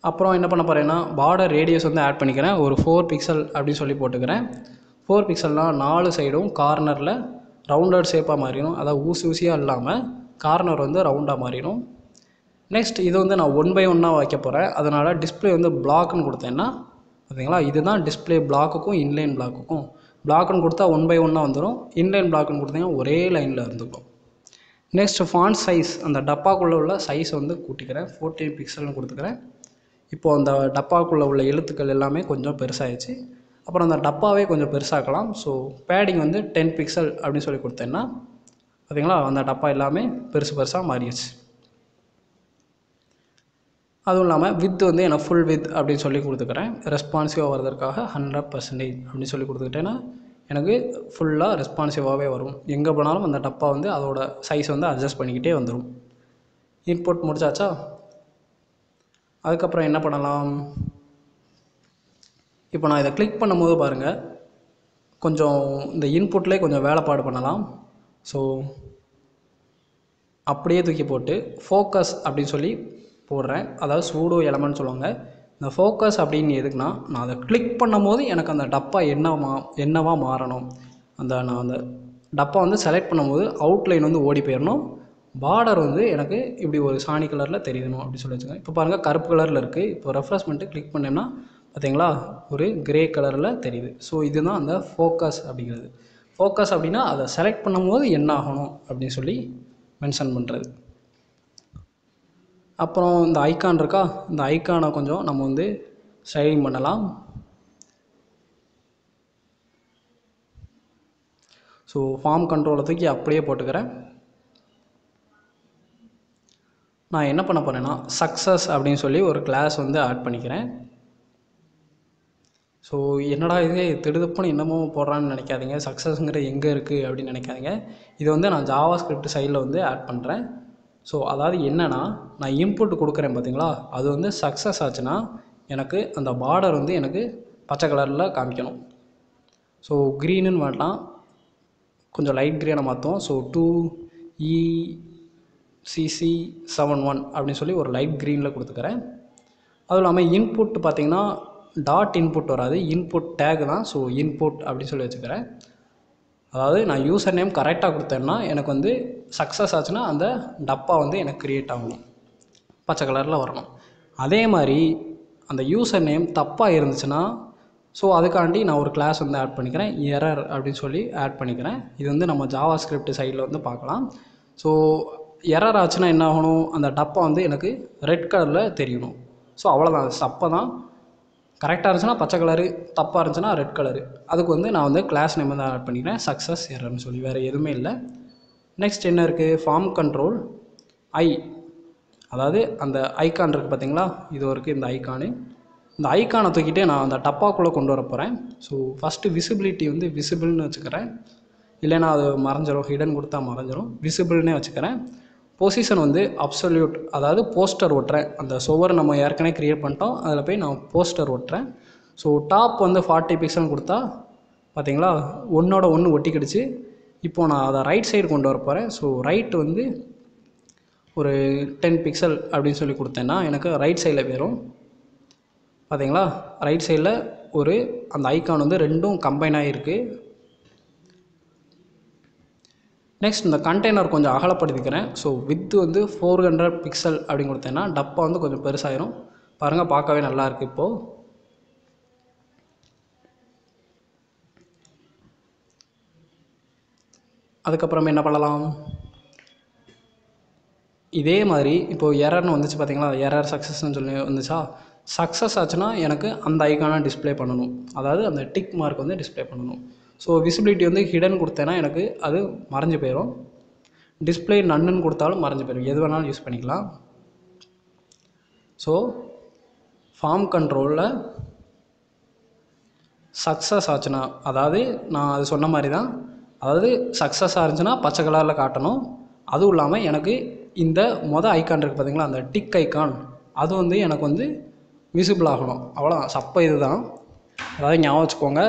அப்புறம் என்ன பண்ண போகிறேன்னா பார்டர் ரேடியஸ் வந்து ஆட் பண்ணிக்கிறேன். ஒரு 4 பிக்சல் அப்படின்னு சொல்லி போட்டுக்கிறேன். 4 பிக்சல்னால் 4 சைடும் கார்னரில் ரவுண்டட் ஷேப்பாக மாறிடும். அதாவது ஊசியாக இல்லாமல் கார்னர் வந்து ரவுண்டாக மாறிடும். நெக்ஸ்ட் இது வந்து நான் 1 பை 1 வைக்க போகிறேன். அதனால் டிஸ்பிளே வந்து பிளாக்னு கொடுத்தேன்னா பார்த்தீங்களா, இதுதான் டிஸ்பிளே பிளாக்குக்கும் இன்லைன் பிளாக்குக்கும். பிளாக்னு கொடுத்தா 1 பை 1 வந்துடும். இன்லைன் பிளாக்னு கொடுத்தீங்கன்னா ஒரே லைனில் இருந்துக்கும். நெக்ஸ்ட் ஃபாண்ட் சைஸ், அந்த டப்பாக்குள்ளே உள்ள சைஸ் வந்து கூட்டிக்கிறேன். 14 பிக்சல்னு கொடுத்துக்கிறேன். இப்போது அந்த டப்பாக்குள்ளே உள்ள எழுத்துக்கள் எல்லாமே கொஞ்சம் பெருசாகிடுச்சு. அப்புறம் அந்த டப்பாவே கொஞ்சம் பெருசாக்கலாம். ஸோ பேடிங் வந்து 10 பிக்சல் அப்படின்னு சொல்லி கொடுத்தேன்னா பார்த்தீங்களா, அந்த டப்பா எல்லாமே பெருசாக மாறிடுச்சு. அதுவும் இல்லாமல் வித் வந்து எனக்கு ஃபுல் வித் அப்படின்னு சொல்லி கொடுத்துக்கிறேன். ரெஸ்பான்சிவாக வரதுக்காக 100% அப்படின்னு சொல்லி கொடுத்துக்கிட்டேன்னா எனக்கு ஃபுல்லாக ரெஸ்பான்சிவாகவே வரும். எங்கே போனாலும் அந்த டப்பா வந்து அதோட சைஸ் வந்து அட்ஜஸ்ட் பண்ணிக்கிட்டே வந்துடும். இன்புட் முடிச்சாச்சா? அதுக்கப்புறம் என்ன பண்ணலாம், இப்போ நான் இதை கிளிக் பண்ணும்போது பாருங்கள், கொஞ்சம் இந்த இன்புட்லேயே கொஞ்சம் வேலைப்பாடு பண்ணலாம். ஸோ அப்படியே தூக்கி போட்டு ஃபோக்கஸ் அப்படின்னு சொல்லி போடுறேன். அதாவது சூடோ எலமெண்ட் சொல்லுவாங்க. இந்த ஃபோக்கஸ் அப்படின்னு எதுக்குன்னா, நான் அதை கிளிக் பண்ணும்போது எனக்கு அந்த டப்பா என்னவா மாறணும். நான் அந்த டப்பா வந்து செலக்ட் பண்ணும்போது அவுட்லைன் வந்து ஓடி போயிடணும். பார்டர் வந்து எனக்கு இப்படி ஒரு சாணி கலரில் தெரியணும் அப்படி சொல்லி வச்சுக்கோங்க. இப்போ பாருங்கள் கருப்பு கலரில் இருக்குது. இப்போ ரெஃப்ரெஷ் பண்ணிட்டு கிளிக் பண்ணோம்னா பார்த்தீங்களா ஒரு கிரே கலரில் தெரியுது. ஸோ இதுதான் அந்த ஃபோக்கஸ் அப்படிங்கிறது. ஃபோக்கஸ் அப்படின்னா அதை செலக்ட் பண்ணும்போது என்ன ஆகணும் அப்படின்னு சொல்லி மென்ஷன் பண்ணுறது. அப்புறம் இந்த ஐக்கான் இருக்கா, இந்த ஐக்கானை கொஞ்சம் நம்ம வந்து ஸ்டைலிங் பண்ணலாம். ஸோ ஃபார்ம் கண்ட்ரோலை தூக்கி அப்படியே போட்டுக்கிறேன். நான் என்ன பண்ண போகிறேன்னா சக்ஸஸ் அப்படின்னு சொல்லி ஒரு கிளாஸ் வந்து ஆட் பண்ணிக்கிறேன். ஸோ என்னடா இது திடுதுப்புன்னு என்னமோ போடுறான்னு நினைக்காதீங்க. சக்ஸஸ்ங்கிறது எங்கே இருக்குது அப்படின்னு நினைக்காதீங்க. இது வந்து நான் ஜாவா ஸ்கிரிப்ட் சைடில் வந்து ஆட் பண்ணுறேன். ஸோ அதாவது என்னென்னா, நான் இன்புட் கொடுக்குறேன் பார்த்தீங்களா, அது வந்து சக்ஸஸ் ஆச்சுன்னா எனக்கு அந்த பார்டர் வந்து எனக்கு பச்சை கலரில் காமிக்கணும். ஸோ க்ரீனுன்னு வேண்டாம், கொஞ்சம் லைட் க்ரீனை மாற்றும். ஸோ 2ECC71 அப்படின்னு சொல்லி ஒரு லைட் க்ரீனில் கொடுத்துக்கிறேன். அதுவும் இல்லாமல் இன்புட் பார்த்திங்கன்னா டாட் இன்புட் வராது, இன்புட் டேக் தான். ஸோ இன்புட் அப்படின்னு சொல்லி வச்சுக்கிறேன். அதாவது நான் யூசர் நேம் கரெக்டாக கொடுத்தேன்னா எனக்கு வந்து சக்ஸஸ் ஆச்சுன்னா அந்த டப்பா வந்து எனக்கு க்ரியேட் ஆகணும், பச்சை கலரில் வரணும். அதே மாதிரி அந்த யூசர் நேம் தப்பாக இருந்துச்சுன்னா ஸோ அதுக்காண்டி நான் ஒரு கிளாஸ் வந்து ஆட் பண்ணிக்கிறேன், எரர் அப்படின்னு சொல்லி ஆட் பண்ணிக்கிறேன். இது வந்து நம்ம ஜாவா ஸ்கிரிப்ட் சைடில் வந்து பார்க்கலாம். ஸோ எரர் ஆச்சுன்னா என்ன ஆகணும், அந்த டப்பா வந்து எனக்கு ரெட் கலரில் தெரியணும். ஸோ அவ்வளோதான், அப்போ தான் கரெக்டாக இருந்துச்சுன்னா பச்சை கலரு, தப்பாக இருந்துச்சுன்னா ரெட் கலரு. அதுக்கு வந்து நான் வந்து கிளாஸ் நேம் வந்து ஆட் பண்ணிக்கிறேன், சக்ஸஸ் எரர்னு சொல்லி, வேறு எதுவுமே இல்லை. நெக்ஸ்ட் என்ன இருக்குது, ஃபார்ம் கண்ட்ரோல் அதாவது அந்த ஐக்கான் இருக்குது பார்த்தீங்களா, இது இருக்குது இந்த ஐக்கானு. இந்த ஐக்கானை தூக்கிட்டே நான் அந்த டப்பாக்குள்ளே கொண்டு வர போகிறேன். ஸோ ஃபஸ்ட்டு விசிபிலிட்டி வந்து விசிபிள்னு வச்சுக்கிறேன், இல்லைன்னா அது மறைஞ்சிரும், ஹிடன் கொடுத்தா மறைஞ்சிரும். விசிபிள்னே வச்சுக்கிறேன். பொசிஷன் வந்து அப்சல்யூட், அதாவது போஸ்டர் ஒட்டுறேன். அந்த சுவர் நம்ம ஏற்கனவே க்ரியேட் பண்ணிட்டோம், அதில் போய் நான் போஸ்டர் ஒட்டுறேன். ஸோ டாப் வந்து 40 பிக்சல் கொடுத்தா பார்த்தீங்களா ஒன்றோட ஒன்று ஒட்டிக்கிடுச்சு. இப்போது நான் அதை ரைட் சைடு கொண்டு வர போகிறேன். ஸோ ரைட் வந்து ஒரு 10 பிக்சல் அப்படின்னு சொல்லி கொடுத்தேன்னா எனக்கு ரைட் சைடில் போயிடும். பார்த்தீங்களா ரைட் சைடில் ஒரு அந்த ஐக்கான் வந்து ரெண்டும் கம்பைன் ஆகிருக்கு. நெக்ஸ்ட் இந்த கண்டெய்னர் கொஞ்சம் அகலப்படுத்திக்கிறேன். ஸோ வித்து வந்து 400 பிக்சல் அப்படின்னு கொடுத்தேன்னா டப்பா வந்து கொஞ்சம் பெருசாகிடும். பாருங்கள் பார்க்கவே நல்லாயிருக்கு. இப்போது அதுக்கப்புறம் என்ன பண்ணலாம், இதே மாதிரி இப்போது எரர்னு வந்துச்சு பார்த்தீங்களா, எரர் சக்ஸஸ்ன்னு சொல்லி வந்துச்சா, சக்ஸஸ் ஆச்சுன்னா எனக்கு அந்த ஐக்கானை டிஸ்பிளே பண்ணணும், அதாவது அந்த டிக் மார்க் வந்து டிஸ்பிளே பண்ணணும். ஸோ விசிபிலிட்டி வந்து ஹிடன் கொடுத்தேன்னா எனக்கு அது மறைஞ்சு போயிடும். டிஸ்பிளே நன்னுன்னு கொடுத்தாலும் மறைஞ்சு போயிடும், எது வேணாலும் யூஸ் பண்ணிக்கலாம். ஸோ ஃபார்ம் கண்ட்ரோலில் சக்ஸஸ் ஆச்சுன்னா, அதாவது நான் அது சொன்ன மாதிரி தான், அதாவது சக்ஸஸ் ஆச்சுன்னா பச்சை கலரில் காட்டணும். அதுவும் இல்லாமல் எனக்கு இந்த ஐக்கான் இருக்குது பார்த்தீங்களா, அந்த டிக் ஐக்கான், அது வந்து எனக்கு வந்து விசிபிள் ஆகணும். அவ்வளோதான், சப்ப இது தான். அதாவது ஞாபகம் வச்சுக்கோங்க,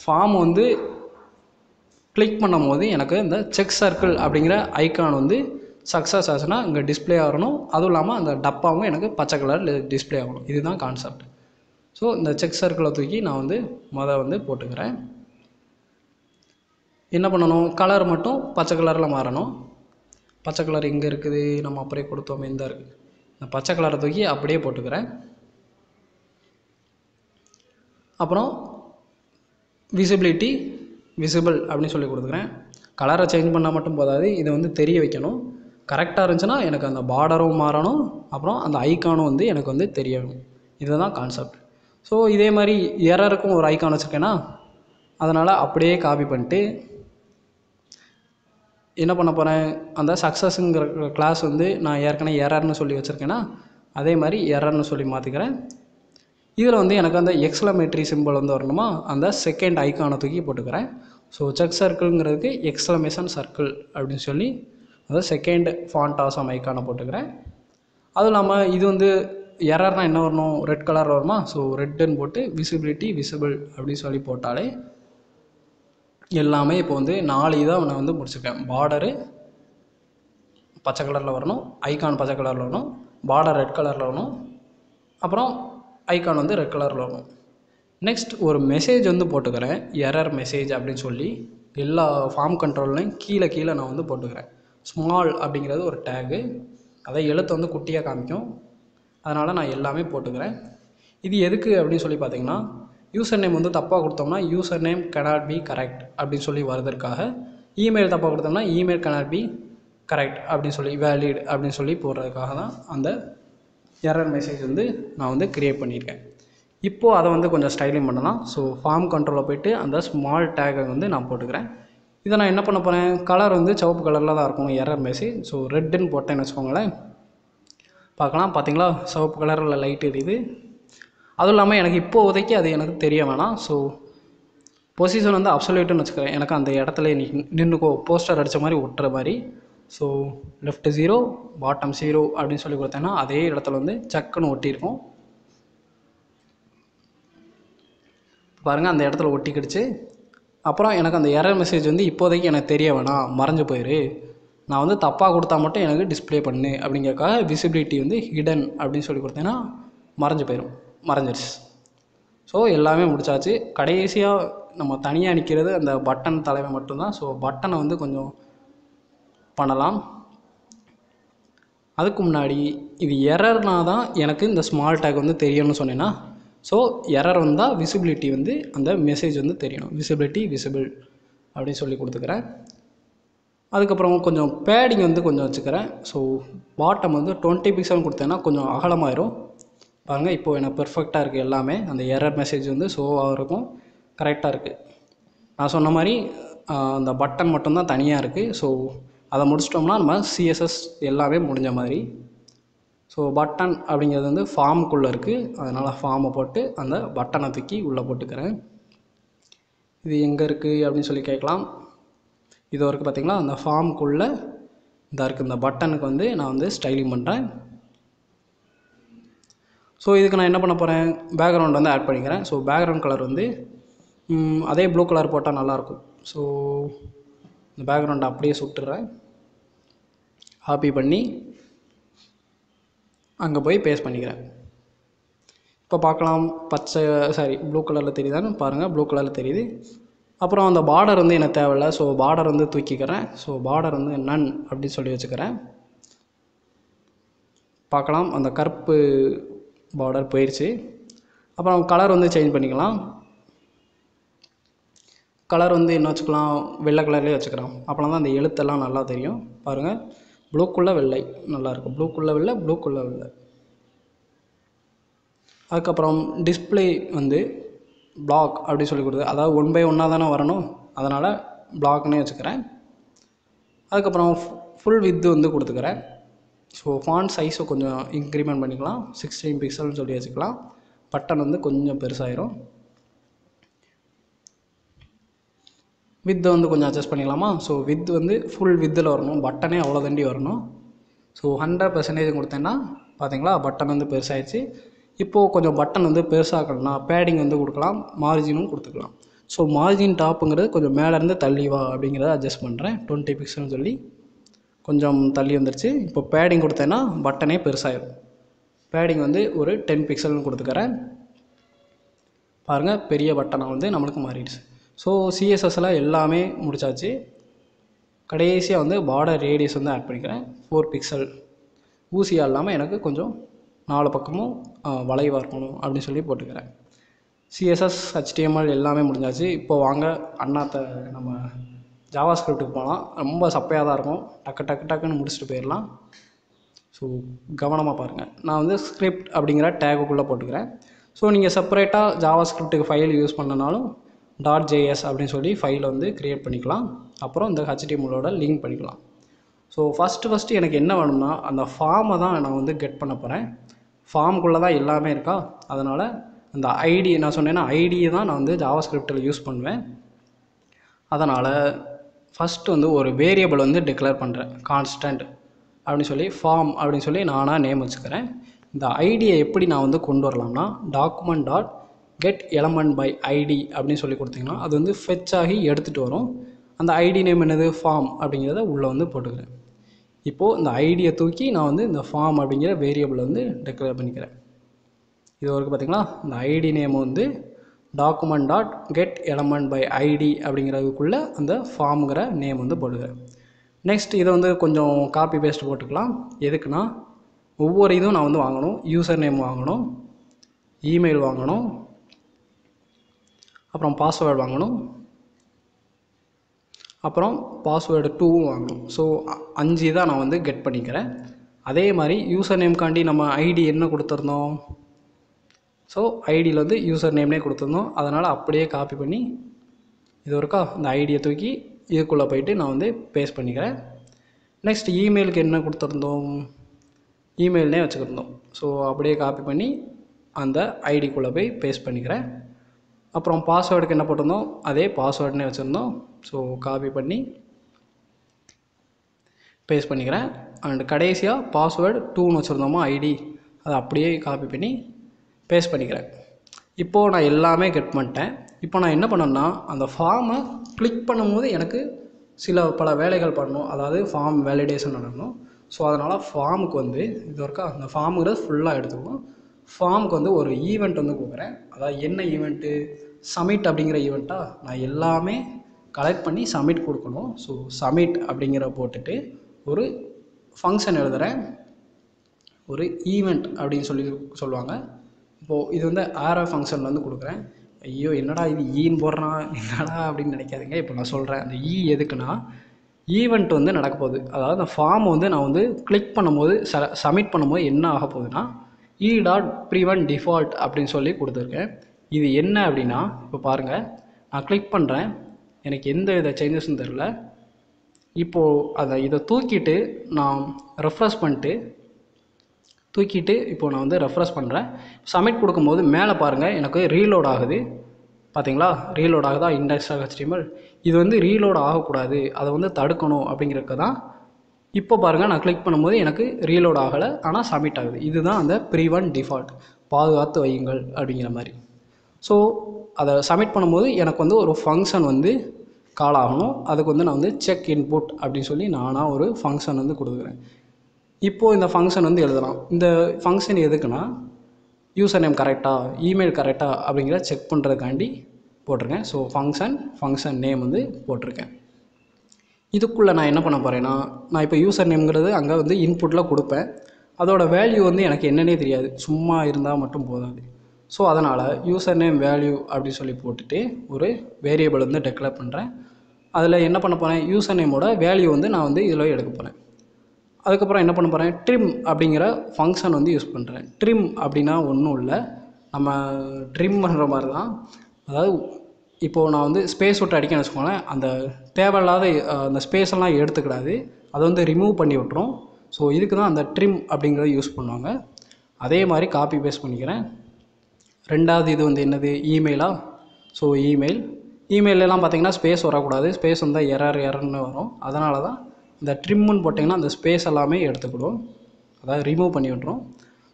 ஃபார்ம் வந்து கிளிக் பண்ணும் போது எனக்கு இந்த செக் சர்க்கிள் அப்படிங்கிற ஐக்கான் வந்து சக்ஸஸ் ஆச்சுன்னா இங்கே டிஸ்பிளே ஆகணும். அதுவும் இல்லாமல் அந்த டப்பாவும் எனக்கு பச்சை கலரில் டிஸ்பிளே ஆகணும். இதுதான் கான்செப்ட். ஸோ இந்த செக் சர்க்கிளை தூக்கி நான் வந்து வந்து போட்டுக்கிறேன். என்ன பண்ணணும், கலர் மட்டும் பச்சை கலரில் மாறணும். பச்சை கலர் எங்கே இருக்குது, நம்ம அப்படியே கொடுத்தோமே, இந்த இருக்குது. இந்த பச்சை கலரை தூக்கி அப்படியே போட்டுக்கிறேன். அப்புறம் விசிபிள் அப்படின்னு சொல்லி கொடுத்துக்கிறேன். கலரை சேஞ்ச் பண்ணால் மட்டும் போதாது, இதை வந்து தெரிய வைக்கணும். கரெக்டாக இருந்துச்சுன்னா எனக்கு அந்த பார்டரும் மாறணும், அப்புறம் அந்த ஐக்கானும் வந்து எனக்கு வந்து தெரியணும். இதுதான் கான்செப்ட். ஸோ இதே மாதிரி எரருக்கும் ஒரு ஐக்கான் வச்சுருக்கேன்னா, அதனால் அப்படியே காப்பி பண்ணிட்டு என்ன பண்ண போகிறேன், அந்த சக்ஸஸுங்கிற கிளாஸ் வந்து நான் ஏற்கனவே எரர்னு சொல்லி வச்சுருக்கேன்னா, அதே மாதிரி எரர்னு சொல்லி மாற்றிக்கிறேன். இதில் வந்து எனக்கு அந்த எக்ஸ்க்ளமேட்டரி சிம்பிள் வந்து வரணுமா, அந்த செகண்ட் ஐக்கானை தூக்கி போட்டுக்கிறேன். ஸோ செக் சர்க்கிள்ங்கிறதுக்கு எக்ஸ்க்ளமேஷன் சர்க்கிள் அப்படின்னு சொல்லி அதாவது செகண்ட் ஃபாண்ட் ஆசம் ஐக்கானை போட்டுக்கிறேன். அதுவும் இல்லாமல் இது வந்து எரர்னால் என்ன வரணும், ரெட் கலர் வருமா, ஸோ ரெட்டுன்னு போட்டு விசிபிள் அப்படின்னு சொல்லி போட்டாலே எல்லாமே இப்போ வந்து 4 இதாக நான் வந்து முடிச்சுருக்கேன். பார்டரு பச்சை கலரில் வரணும், ஐக்கான் பச்சை கலரில் வரணும், பார்டர் ரெட் கலரில் வரணும், அப்புறம் ஐக்கான் வந்து ரெட் கலரில் வரணும். நெக்ஸ்ட் ஒரு மெசேஜ் வந்து போட்டுக்கிறேன், எரர் மெசேஜ் அப்படின்னு சொல்லி எல்லா ஃபார்ம் கண்ட்ரோல்லையும் கீழே நான் வந்து போட்டுக்கிறேன். ஸ்மால் அப்படிங்கிறது ஒரு டேகு, அதை எழுத்து வந்து குட்டியாக காமிக்கும், அதனால் நான் எல்லாமே போட்டுக்கிறேன். இது எதுக்கு அப்படின்னு சொல்லி பார்த்தீங்கன்னா, யூசர் நேம் வந்து தப்பாக கொடுத்தோம்னா user name cannot B correct அப்படின்னு சொல்லி வருவதற்காக, இமெயில் தப்பாக கொடுத்தோம்னா இமெயில் கனாட் பி கரெக்ட் அப்படின்னு சொல்லி வேலிட் அப்படின்னு சொல்லி போடுறதுக்காக தான் அந்த எரர் மெசேஜ் வந்து நான் வந்து க்ரியேட் பண்ணியிருக்கேன். இப்போது அதை வந்து கொஞ்சம் ஸ்டைலிங் பண்ணலாம். ஸோ ஃபார்ம் கண்ட்ரோலில் போய்ட்டு அந்த ஸ்மால் டேகை வந்து நான் போட்டுக்கிறேன். இதை நான் என்ன பண்ண போகிறேன், கலர் வந்து சிவப்பு கலரில் தான் இருக்கும் எரர் மெசேஜ். ஸோ ரெட்டுன்னு போட்டேன்னு வச்சுக்கோங்களேன், பார்க்கலாம். பார்த்தீங்களா, சிவப்பு கலரில் லைட் எரியுது. அதுவும் இல்லாமல் எனக்கு இப்போதைக்கு அது எனக்கு தெரிய வேணாம். ஸோ பொசிஷன் வந்து அப்சல்யூட்டுன்னு வச்சுக்கிறேன். எனக்கு அந்த இடத்துல நின்றுக்கோ, போஸ்டர் அடித்த மாதிரி ஒட்டுற மாதிரி. ஸோ லெஃப்ட் 0 பாட்டம் 0 அப்படின்னு சொல்லி கொடுத்தேன்னா அதே இடத்துல வந்து சக்குன்னு ஒட்டியிருக்கும். பாருங்கள், அந்த இடத்துல ஒட்டிக்கிடுச்சு. அப்புறம் எனக்கு அந்த எரர் மெசேஜ் வந்து இப்போதைக்கு எனக்கு தெரிய வேணாம், மறைஞ்சு போயிரு, நான் வந்து தப்பாக கொடுத்தா மட்டும் எனக்கு டிஸ்பிளே பண்ணு அப்படிங்கிறக்காக விசிபிலிட்டி வந்து ஹிடன் அப்படின்னு சொல்லி கொடுத்தேன்னா மறைஞ்சிருச்சு. ஸோ எல்லாமே முடிச்சாச்சு. கடைசியாக நம்ம தனியாக நிற்கிறது அந்த பட்டன் தலைமை மட்டும்தான். ஸோ பட்டனை வந்து கொஞ்சம் பண்ணலாம். அதுக்கு முன்னாடி இது எரர்னா தான் எனக்கு இந்த ஸ்மால் டேக் வந்து தெரியணும்னு சொன்னேன்னா, ஸோ எரர் வந்தால் விசிபிலிட்டி வந்து அந்த மெசேஜ் வந்து தெரியணும். விசிபிள் அப்படின்னு சொல்லி கொடுத்துக்கிறேன். அதுக்கப்புறம் கொஞ்சம் பேடிங் வந்து கொஞ்சம் வச்சுக்கிறேன். ஸோ பாட்டம் வந்து 20 பிக்சல் கொடுத்தேன்னா கொஞ்சம் அகலமாயிரும். பாருங்கள், இப்போது எனக்கு பெர்ஃபெக்டாக இருக்குது. எல்லாமே அந்த எரர் மெசேஜ் வந்து ஷோவாக இருக்கும், கரெக்டாக இருக்குது. நான் சொன்ன மாதிரி அந்த பட்டன் மட்டும்தான் தனியாக இருக்குது. ஸோ அதை முடிச்சிட்டோம்னா நம்ம சிஎஸ்எஸ் எல்லாமே முடிஞ்ச மாதிரி. ஸோ பட்டன் அப்படிங்கிறது வந்து ஃபார்முக்குள்ளே இருக்குது, அதனால் ஃபார்மை போட்டு அந்த பட்டனை தூக்கி உள்ளே போட்டுக்கிறேன். இது எங்கே இருக்குது அப்படின்னு சொல்லி கேட்கலாம். இது வரைக்கும் பார்த்திங்களா, அந்த ஃபார்முக்குள்ளே இதாக இருக்குது. இந்த பட்டனுக்கு வந்து நான் வந்து ஸ்டைலிங் பண்ணுறேன். ஸோ இதுக்கு நான் என்ன பண்ண போகிறேன், பேக்ரவுண்ட் வந்து ஆட் பண்ணிக்கிறேன். ஸோ பேக்ரவுண்ட் கலர் வந்து அதே ப்ளூ கலர் போட்டால் நல்லாயிருக்கும். ஸோ இந்த பேக்ரவுண்டை அப்படியே சுட்டுறேன், காப்பி பண்ணி அங்கே போய் பேஸ்ட் பண்ணிக்கிறேன். இப்போ பார்க்கலாம், ப்ளூ கலரில் தெரியுதான்னு பாருங்கள், ப்ளூ கலரில் தெரியுது. அப்புறம் அந்த பார்டர் வந்து எனக்கு தேவையில்லை. ஸோ பார்டர் வந்து தூக்கிக்கிறேன். ஸோ பார்டர் வந்து நன் அப்படின்னு சொல்லி வச்சுக்கிறேன். பார்க்கலாம், அந்த கருப்பு பார்டர் போயிடுச்சு. அப்புறம் கலர் வந்து சேஞ்ச் பண்ணிக்கலாம். கலர் வந்து என்ன வச்சுக்கலாம், வெள்ளை கலர்லேயே வச்சுக்கலாம். அப்போனா தான் அந்த எழுத்தெல்லாம் நல்லா தெரியும். பாருங்கள், ப்ளூக்குள்ளே வெள்ளை நல்லாயிருக்கும், ப்ளூக்குள்ளே வெள்ளை. அதுக்கப்புறம் டிஸ்பிளே வந்து பிளாக் அப்படி சொல்லி கொடுத்து, அதாவது 1 by 1 தானே வரணும், அதனால் பிளாக்னே வச்சுக்கிறேன். அதுக்கப்புறம் ஃபுல் வித்து வந்து கொடுத்துக்கிறேன். ஸோ ஃபாண்ட் சைஸை கொஞ்சம் இன்க்ரிமெண்ட் பண்ணிக்கலாம், 16 பிக்சல்னு சொல்லி வச்சுக்கலாம். பட்டன் வந்து கொஞ்சம் பெருசாயிரும். வித் வந்து கொஞ்சம் அட்ஜஸ்ட் பண்ணிக்கலாமா? ஸோ வித் வந்து ஃபுல் வித்தில் வரணும், பட்டனே அவ்வளோ தண்டி வரணும். ஸோ 100% கொடுத்தேன்னா பார்த்தீங்களா பட்டன் வந்து பெருசாகிடுச்சு. இப்போது கொஞ்சம் பட்டன் வந்து பெருசாக்கணும்னா பேடிங் வந்து கொடுக்கலாம், மார்ஜினும் கொடுத்துக்கலாம். ஸோ மார்ஜின் டாப்புங்கிறது கொஞ்சம் மேலேருந்து தள்ளி வா அப்படிங்கிறத அட்ஜஸ்ட் பண்ணுறேன். 20 பிக்சல்னு சொல்லி கொஞ்சம் தள்ளி வந்துருச்சு. இப்போ பேடிங் கொடுத்தேன்னா பட்டனே பெருசாகிடும். பேடிங் வந்து ஒரு 10 பிக்சல்னு கொடுத்துக்கிறேன். பாருங்கள் பெரிய பட்டனாக வந்து நம்மளுக்கு மாறிடுச்சு. ஸோ சிஎஸ்எஸ்ஸில் எல்லாமே முடிச்சாச்சு. கடைசியாக வந்து பார்டர் ரேடியஸ் வந்து ஆட் பண்ணிக்கிறேன். 4 பிக்சல் ஊசியாக இல்லாமல் எனக்கு கொஞ்சம் 4 பக்கமும் வளைவாக இருக்கணும் அப்படின்னு சொல்லி போட்டுக்கிறேன். சிஎஸ்எஸ் HTML எல்லாமே முடிஞ்சாச்சு. இப்போ வாங்க அண்ணாத்த நம்ம ஜாவா ஸ்கிரிப்டுக்கு போகலாம். ரொம்ப சப்பையாக தான் இருக்கும், டக்குன்னு முடிச்சுட்டு போயிடலாம். ஸோ கவனமாக பாருங்கள். நான் வந்து ஸ்கிரிப்ட் அப்படிங்கிற டேகுக்குள்ளே போட்டுக்கிறேன். ஸோ நீங்கள் செப்பரேட்டாக ஜாவா ஸ்கிரிப்டுக்கு ஃபைல் யூஸ் பண்ணனாலும் .js அப்படின்னு சொல்லி ஃபைலை வந்து க்ரியேட் பண்ணிக்கலாம். அப்புறம் இந்த HTMLோட லிங்க் பண்ணிக்கலாம். ஸோ ஃபஸ்ட்டு எனக்கு என்ன வேணும்னா அந்த ஃபார்மை தான் நான் வந்து கெட் பண்ண போகிறேன். ஃபார்முக்குள்ளே தான் எல்லாமே இருக்கா, அதனால் அந்த ஐடி நான் சொன்னேன்னா ஐடியை தான் நான் வந்து ஜாவா ஸ்கிரிப்டில் யூஸ் பண்ணுவேன். அதனால் ஃபஸ்ட்டு வந்து ஒரு வேரியபிள் வந்து டிக்ளேர் பண்ணுறேன், கான்ஸ்டன்ட் அப்படின்னு சொல்லி ஃபார்ம் அப்படின்னு சொல்லி நானாக நேம் வச்சுக்கிறேன். இந்த ஐடியை எப்படி நான் வந்து கொண்டு வரலாம்னா document.get element by id அப்படின்னு சொல்லி கொடுத்தீங்கன்னா அது வந்து ஃபெச் ஆகி எடுத்துகிட்டு வரும். அந்த ஐடி நேம் என்னது, ஃபார்ம் அப்படிங்கிறத உள்ளே வந்து போட்டுக்கிறேன். இப்போது இந்த ஐடியை தூக்கி நான் வந்து இந்த ஃபார்ம் அப்படிங்கிற வேரியபிள் வந்து டிக்ளேர் பண்ணிக்கிறேன். இது வரைக்கும் பார்த்திங்களா, இந்த ஐடி நேம் வந்து document.get element by id அப்படிங்கிறதுக்குள்ளே அந்த ஃபார்முங்கிற நேம் வந்து போட்டுக்கிறேன். நெக்ஸ்ட் இதை வந்து கொஞ்சம் காப்பி பேஸ்ட் போட்டுக்கலாம். எதுக்குன்னா ஒவ்வொரு இதுவும் நான் வந்து வாங்கணும். யூசர் நேம் வாங்கணும், இமெயில் வாங்கணும், அப்புறம் பாஸ்வேர்டு வாங்கணும், அப்புறம் பாஸ்வேர்டு 2வும் வாங்கணும். ஸோ 5 தான் நான் வந்து கெட் பண்ணிக்கிறேன். அதே மாதிரி யூசர் நேம்காண்டி நம்ம ஐடி என்ன கொடுத்துருந்தோம், ஸோ ஐடியில் வந்து யூசர் நேம்னே கொடுத்துருந்தோம். அதனால் அப்படியே காப்பி பண்ணி இது ஒருக்கா இந்த ஐடியை தூக்கி இதுக்குள்ளே போயிட்டு நான் வந்து பேஸ்ட் பண்ணிக்கிறேன். நெக்ஸ்ட் இமெயிலுக்கு என்ன கொடுத்துருந்தோம், இமெயில்னே வச்சுக்கிருந்தோம். ஸோ அப்படியே காப்பி பண்ணி அந்த ஐடிக்குள்ளே போய் பேஸ்ட் பண்ணிக்கிறேன். அப்புறம் பாஸ்வேர்டுக்கு என்ன போட்டிருந்தோம், அதே பாஸ்வேர்டுனே வச்சுருந்தோம். ஸோ காப்பி பண்ணி பேஸ்ட் பண்ணிக்கிறேன். அண்ட் கடைசியாக பாஸ்வேர்டு 2ன்னு வச்சுருந்தோமா ஐடி, அதை அப்படியே காப்பி பண்ணி பேஸ்ட் பண்ணிக்கிறேன். இப்போது நான் எல்லாமே கெட் பண்ணிட்டேன். இப்போ நான் என்ன பண்ணேன்னா அந்த ஃபார்மை கிளிக் பண்ணும்போது எனக்கு பல வேலைகள் பண்ணணும், அதாவது ஃபார்ம் வேலிடேஷன் நடக்கணும். ஸோ அதனால் ஃபார்முக்கு வந்து இது வரைக்கும் அந்த ஃபார்முங்கிறது ஃபுல்லாக எடுத்துக்கணும். ஃபார்முக்கு வந்து ஒரு ஈவெண்ட் வந்து கொடுக்குறேன். அதாவது என்ன ஈவெண்ட்டு, சமிட் அப்படிங்கிற ஈவெண்ட்டாக நான் எல்லாமே கலெக்ட் பண்ணி சமிட் கொடுக்கணும். ஸோ சமிட் அப்படிங்கிற போட்டுட்டு ஒரு ஃபங்க்ஷன் எழுதுகிறேன், ஒரு ஈவெண்ட் அப்படின்னு சொல்லுவாங்க. இப்போது இது வந்து ஆரோ ஃபங்க்ஷனில் வந்து கொடுக்குறேன். ஐயோ என்னடா இது ஈன்னு போடுறான் என்னடா அப்படின்னு நினைக்காதீங்க. இப்போ நான் சொல்கிறேன் அந்த எதுக்குன்னா ஈவெண்ட் வந்து நடக்க போகுது. அதாவது அந்த ஃபார்ம் வந்து நான் வந்து கிளிக் பண்ணும்போது சப்மிட் பண்ணும்போது என்ன ஆக போகுதுன்னா e.prevent default அப்படின்னு சொல்லி கொடுத்துருக்கேன். இது என்ன அப்படின்னா இப்போ பாருங்கள், நான் கிளிக் பண்ணுறேன், எனக்கு எந்த வித சேஞ்சஸும் தெரில. இப்போது இதை தூக்கிட்டு நான் ரெஃப்ரெஷ் பண்ணிட்டு இப்போ நான் வந்து ரெஃப்ரெஷ் பண்ணுறேன். சப்மிட் கொடுக்கும்போது மேலே பாருங்கள் எனக்கு ரீலோட் ஆகுது. பார்த்தீங்களா, ரீலோட் ஆகுதா index.html. இது வந்து ரீலோட் ஆகக்கூடாது, அதை வந்து தடுக்கணும் அப்படிங்கிறதுக்கு தான். இப்போ பாருங்கள் நான் கிளிக் பண்ணும்போது எனக்கு ரீலோட் ஆகலை, ஆனால் சப்மிட் ஆகுது. இதுதான் அந்த ப்ரிவென்ட் டிஃபால்ட், பாதுகாத்து வையுங்கள் அப்படிங்கிற மாதிரி. ஸோ அதை சப்மிட் பண்ணும்போது எனக்கு வந்து ஒரு ஃபங்க்ஷன் வந்து கால் ஆகணும். அதுக்கு வந்து நான் வந்து செக் இன்புட் அப்படின்னு சொல்லி நானாக ஒரு ஃபங்க்ஷன் வந்து கொடுக்குறேன். இப்போது இந்த ஃபங்க்ஷன் வந்து எழுதலாம். இந்த ஃபங்க்ஷன் எதுக்குன்னா யூசர் நேம் கரெக்டாக, இமெயில் கரெக்டாக அப்படிங்கிற செக் பண்ணுறதுக்காண்டி போட்டிருக்கேன். ஸோ ஃபங்க்ஷன் நேம் வந்து போட்டிருக்கேன். இதுக்குள்ளே நான் என்ன பண்ண போகிறேன்னா, நான் இப்போ யூசர் நேம்ங்கிறது அங்கே வந்து இன்புட்டில் கொடுப்பேன். அதோட வேல்யூ வந்து எனக்கு என்னன்னே தெரியாது, சும்மா இருந்தால் மட்டும் போதாது. ஸோ அதனால் யூசர் நேம் வேல்யூ அப்படின்னு சொல்லி போட்டுட்டு ஒரு வேரியபிள் வந்து டெக்ளேர் பண்ணுறேன். அதில் என்ன பண்ண போகிறேன், யூசர் நேமோட வேல்யூ வந்து நான் வந்து இதில் எடுக்க போகிறேன். அதுக்கப்புறம் என்ன பண்ண போகிறேன், ட்ரிம் அப்படிங்கிற ஃபங்க்ஷன் வந்து யூஸ் பண்ணுறேன். ட்ரிம் அப்படின்னா ஒன்றும் இல்லை, நம்ம ட்ரிம் பண்ணுற மாதிரி தான். அதாவது இப்போது நான் வந்து ஸ்பேஸ் விட்டு அடிக்கணும்னு வச்சுக்கோங்களேன், அந்த தேவையில்லாத அந்த ஸ்பேஸெல்லாம் எடுத்துக்கிடாது, அதை வந்து ரிமூவ் பண்ணி விட்டுரும். ஸோ இதுக்கு தான் அந்த ட்ரிம் அப்படிங்கிறத யூஸ் பண்ணுவாங்க. அதே மாதிரி காப்பி பேஸ்ட் பண்ணிக்கிறேன். ரெண்டாவது இது வந்து என்னது, இமெயிலா. ஸோ இமெயில் இமெயிலெலாம் பார்த்தீங்கன்னா ஸ்பேஸ் வரக்கூடாது, ஸ்பேஸ் வந்தால் எரர்னு வரும். அதனால தான் இந்த ட்ரிம்முன்னு போட்டிங்கன்னா அந்த ஸ்பேஸ் எல்லாமே எடுத்துக்கிடும், அதாவது ரிமூவ் பண்ணி விட்ரும்.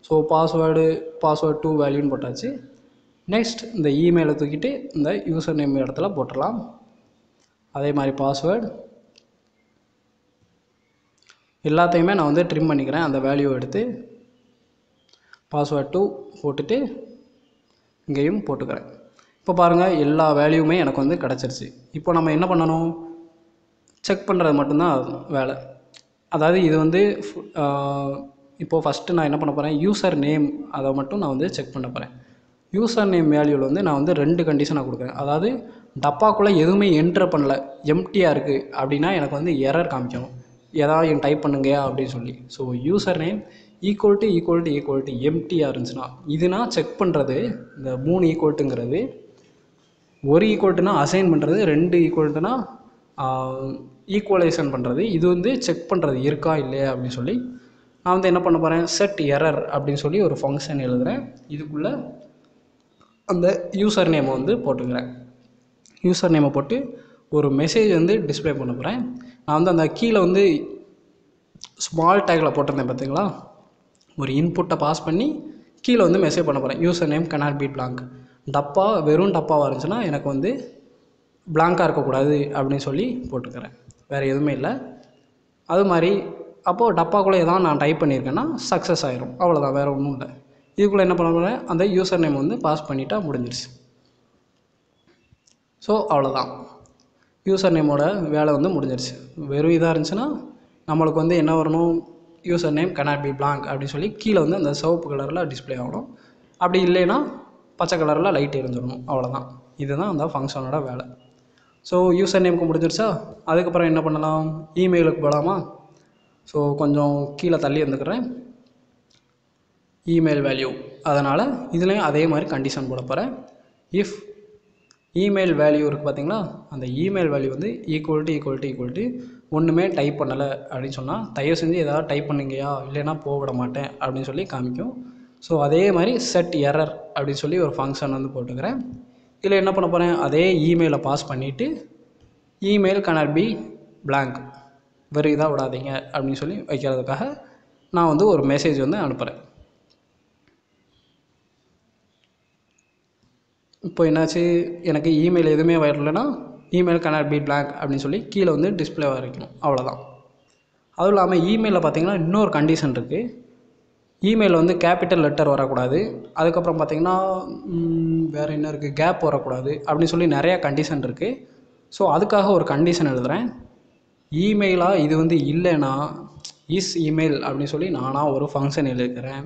ஸோ பாஸ்வேர்டு டூ வேல்யூன்னு போட்டாச்சு. நெக்ஸ்ட் இந்த இமெயிலை தூக்கிட்டு இந்த யூசர் நேம் இடத்துல போட்டுடலாம். அதே மாதிரி பாஸ்வேர்டு எல்லாத்தையுமே நான் வந்து ட்ரிம் பண்ணிக்கிறேன். அந்த வேல்யூ எடுத்து பாஸ்வேர்டு 2 போட்டுட்டு இங்கேயும் போட்டுக்கிறேன். இப்போ பாருங்கள் எல்லா வேல்யூமே எனக்கு வந்து கிடச்சிருச்சு. இப்போ நம்ம என்ன பண்ணணும், செக் பண்ணுறது மட்டும்தான் வேலை. அதாவது இது வந்து இப்போது ஃபஸ்ட்டு நான் என்ன பண்ண போகிறேன், யூசர் நேம் அதை மட்டும் நான் வந்து செக் பண்ண போகிறேன். யூசர் நேம் வேல்யூவில் வந்து நான் வந்து 2 கண்டிஷனாக கொடுக்குறேன். அதாவது டப்பாக்குள்ளே எதுவுமே என்டர் பண்ணல, எம்டியாக இருக்குது அப்படின்னா எனக்கு வந்து எரர் காமிக்கணும், ஏதாவது டைப் பண்ணுங்க அப்படின்னு சொல்லி. So user name equal to எம்டியாக இருந்துச்சுன்னா, இதுனா செக் பண்ணுறது. இந்த 3 ஈக்குவல்ட்டுங்கிறது, 1 ஈக்குவல்ட்டுனா அசைன் பண்ணுறது, 2 ஈக்குவல்ட்டுனா ஈக்குவலைசன் பண்ணுறது. இது வந்து செக் பண்ணுறது இருக்கா இல்லையா அப்படின்னு சொல்லி நான் வந்து என்ன பண்ண போகிறேன், செட் எரர் அப்படின்னு சொல்லி ஒரு ஃபங்க்ஷன் எழுதுகிறேன். இதுக்குள்ளே அந்த யூசர் நேமை வந்து போட்டுக்கிறேன். யூசர் நேமை போட்டு ஒரு மெசேஜ் வந்து டிஸ்பிளே பண்ண போகிறேன். நான் வந்து அந்த கீழே வந்து ஸ்மால் டேக்கில் போட்டிருந்தேன் பார்த்தீங்களா, ஒரு இன்புட்டை பாஸ் பண்ணி கீழே வந்து மெசேஜ் பண்ண போகிறேன். User name cannot be blank. டப்பா வெறும் டப்பாவாக இருந்துச்சுன்னா எனக்கு வந்து பிளாங்காக இருக்கக்கூடாது அப்படின்னு சொல்லி போட்டுக்கிறேன். வேறு எதுவுமே இல்லை. அது மாதிரி அப்போது டப்பாக்குள்ளே எதாவது நான் டைப் பண்ணியிருக்கேன்னா சக்ஸஸ் ஆயிரும், அவ்வளோதான், வேறு ஒன்றும் இல்லை. இதுக்குள்ளே என்ன பண்ண போகிறேன், அந்த யூசர் நேம் வந்து பாஸ் பண்ணிட்டா முடிஞ்சிருச்சு. ஸோ அவ்வளோதான், யூசர் நேமோட வேலை வந்து முடிஞ்சிருச்சு. வெறும் இதாக இருந்துச்சுன்னா நம்மளுக்கு வந்து என்ன வரணும், user name cannot be blank அப்படின்னு சொல்லி கீழே வந்து அந்த சிவப்பு கலரில் டிஸ்பிளே ஆகணும். அப்படி இல்லைன்னா பச்சை கலரில் லைட் எரிஞ்சிடணும், அவ்வளோதான். இதுதான் அந்த ஃபங்க்ஷனோட வேலை. ஸோ யூசர் நேமுக்கு முடிஞ்சிருச்சா, அதுக்கப்புறம் என்ன பண்ணலாம், இமெயிலுக்கு போகலாமா. ஸோ கொஞ்சம் கீழே தள்ளி வந்துக்கிறேன், இமெயில் வேல்யூ. அதனால் இதுலேயும் அதே மாதிரி கண்டிஷன் போட போகிறேன். இஃப் இமெயில் வேல்யூ இருக்குது பார்த்தீங்களா, அந்த இமெயில் வேல்யூ வந்து ஈக்குவல் டு ஒன்றுமே டைப் பண்ணலை அப்படின்னு சொன்னால் தயவு செஞ்சு ஏதாவது டைப் பண்ணுங்கயா, இல்லைன்னா போவிட மாட்டேன் அப்படின்னு சொல்லி காமிக்கும். ஸோ அதே மாதிரி செட் எரர் அப்படின்னு சொல்லி ஒரு ஃபங்க்ஷன் வந்து போட்டுக்கிறேன். இதில் என்ன பண்ண போகிறேன், அதே இமெயிலை பாஸ் பண்ணிவிட்டு இமெயில் cannot be blank, வெறும் இதாக விடாதீங்க அப்படின்னு சொல்லி வைக்கிறதுக்காக நான் வந்து ஒரு மெசேஜ் வந்து அனுப்புகிறேன். இப்போ என்னாச்சு, எனக்கு இமெயில் எதுவுமே வரலைன்னா இமெயில் cannot be blank அப்படின்னு சொல்லி கீழே வந்து டிஸ்பிளே வரைக்கணும், அவ்வளோதான். அதுவும் இல்லாமல் இமெயிலில் பார்த்தீங்கன்னா இன்னொரு கண்டிஷன் இருக்குது. இமெயில் வந்து கேபிட்டல் லெட்டர் வரக்கூடாது, அதுக்கப்புறம் பார்த்தீங்கன்னா வேறு என்ன இருக்குது, கேப் வரக்கூடாது அப்படின்னு சொல்லி நிறையா கண்டிஷன் இருக்குது. ஸோ அதுக்காக ஒரு கண்டிஷன் எழுதுகிறேன். இமெயிலாக இது வந்து இல்லைன்னா இஸ் இமெயில் அப்படின்னு சொல்லி நானாக ஒரு ஃபங்க்ஷன் எழுதிக்கிறேன்.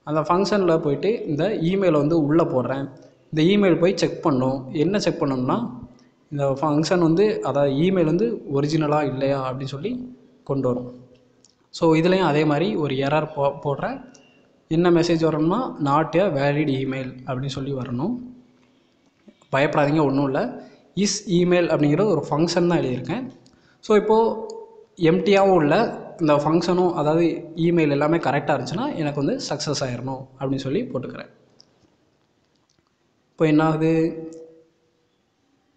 அந்த ஃபங்க்ஷனில் போய்ட்டு இந்த இமெயிலை வந்து உள்ளே போடுறேன். இந்த இமெயில் போய் செக் பண்ணணும். என்ன செக் பண்ணணும்னா, இந்த ஃபங்க்ஷன் வந்து அதாவது இமெயில் வந்து ஒரிஜினலாக இல்லையா அப்படின்னு சொல்லி கொண்டு வரும். ஸோ இதுலேயும் அதே மாதிரி ஒரு எரர் போடுறேன். என்ன மெசேஜ் வரணும்னா, நாட் எ வேலிட் இமெயில் அப்படின்னு சொல்லி வரணும். பயப்படாதீங்க, ஒன்றும் இல்லை, இஸ் இமெயில் அப்படிங்கிற ஒரு ஃபங்க்ஷன் தான் எழுதியிருக்கேன். ஸோ இப்போது எம்டியாகவும் இல்லை, இந்த ஃபங்க்ஷனும் அதாவது இமெயில் எல்லாமே கரெக்டாக இருந்துச்சுன்னா எனக்கு வந்து சக்ஸஸ் ஆகிடணும் அப்படின்னு சொல்லி போட்டுக்கிறேன். இப்போ என்ன ஆகுது,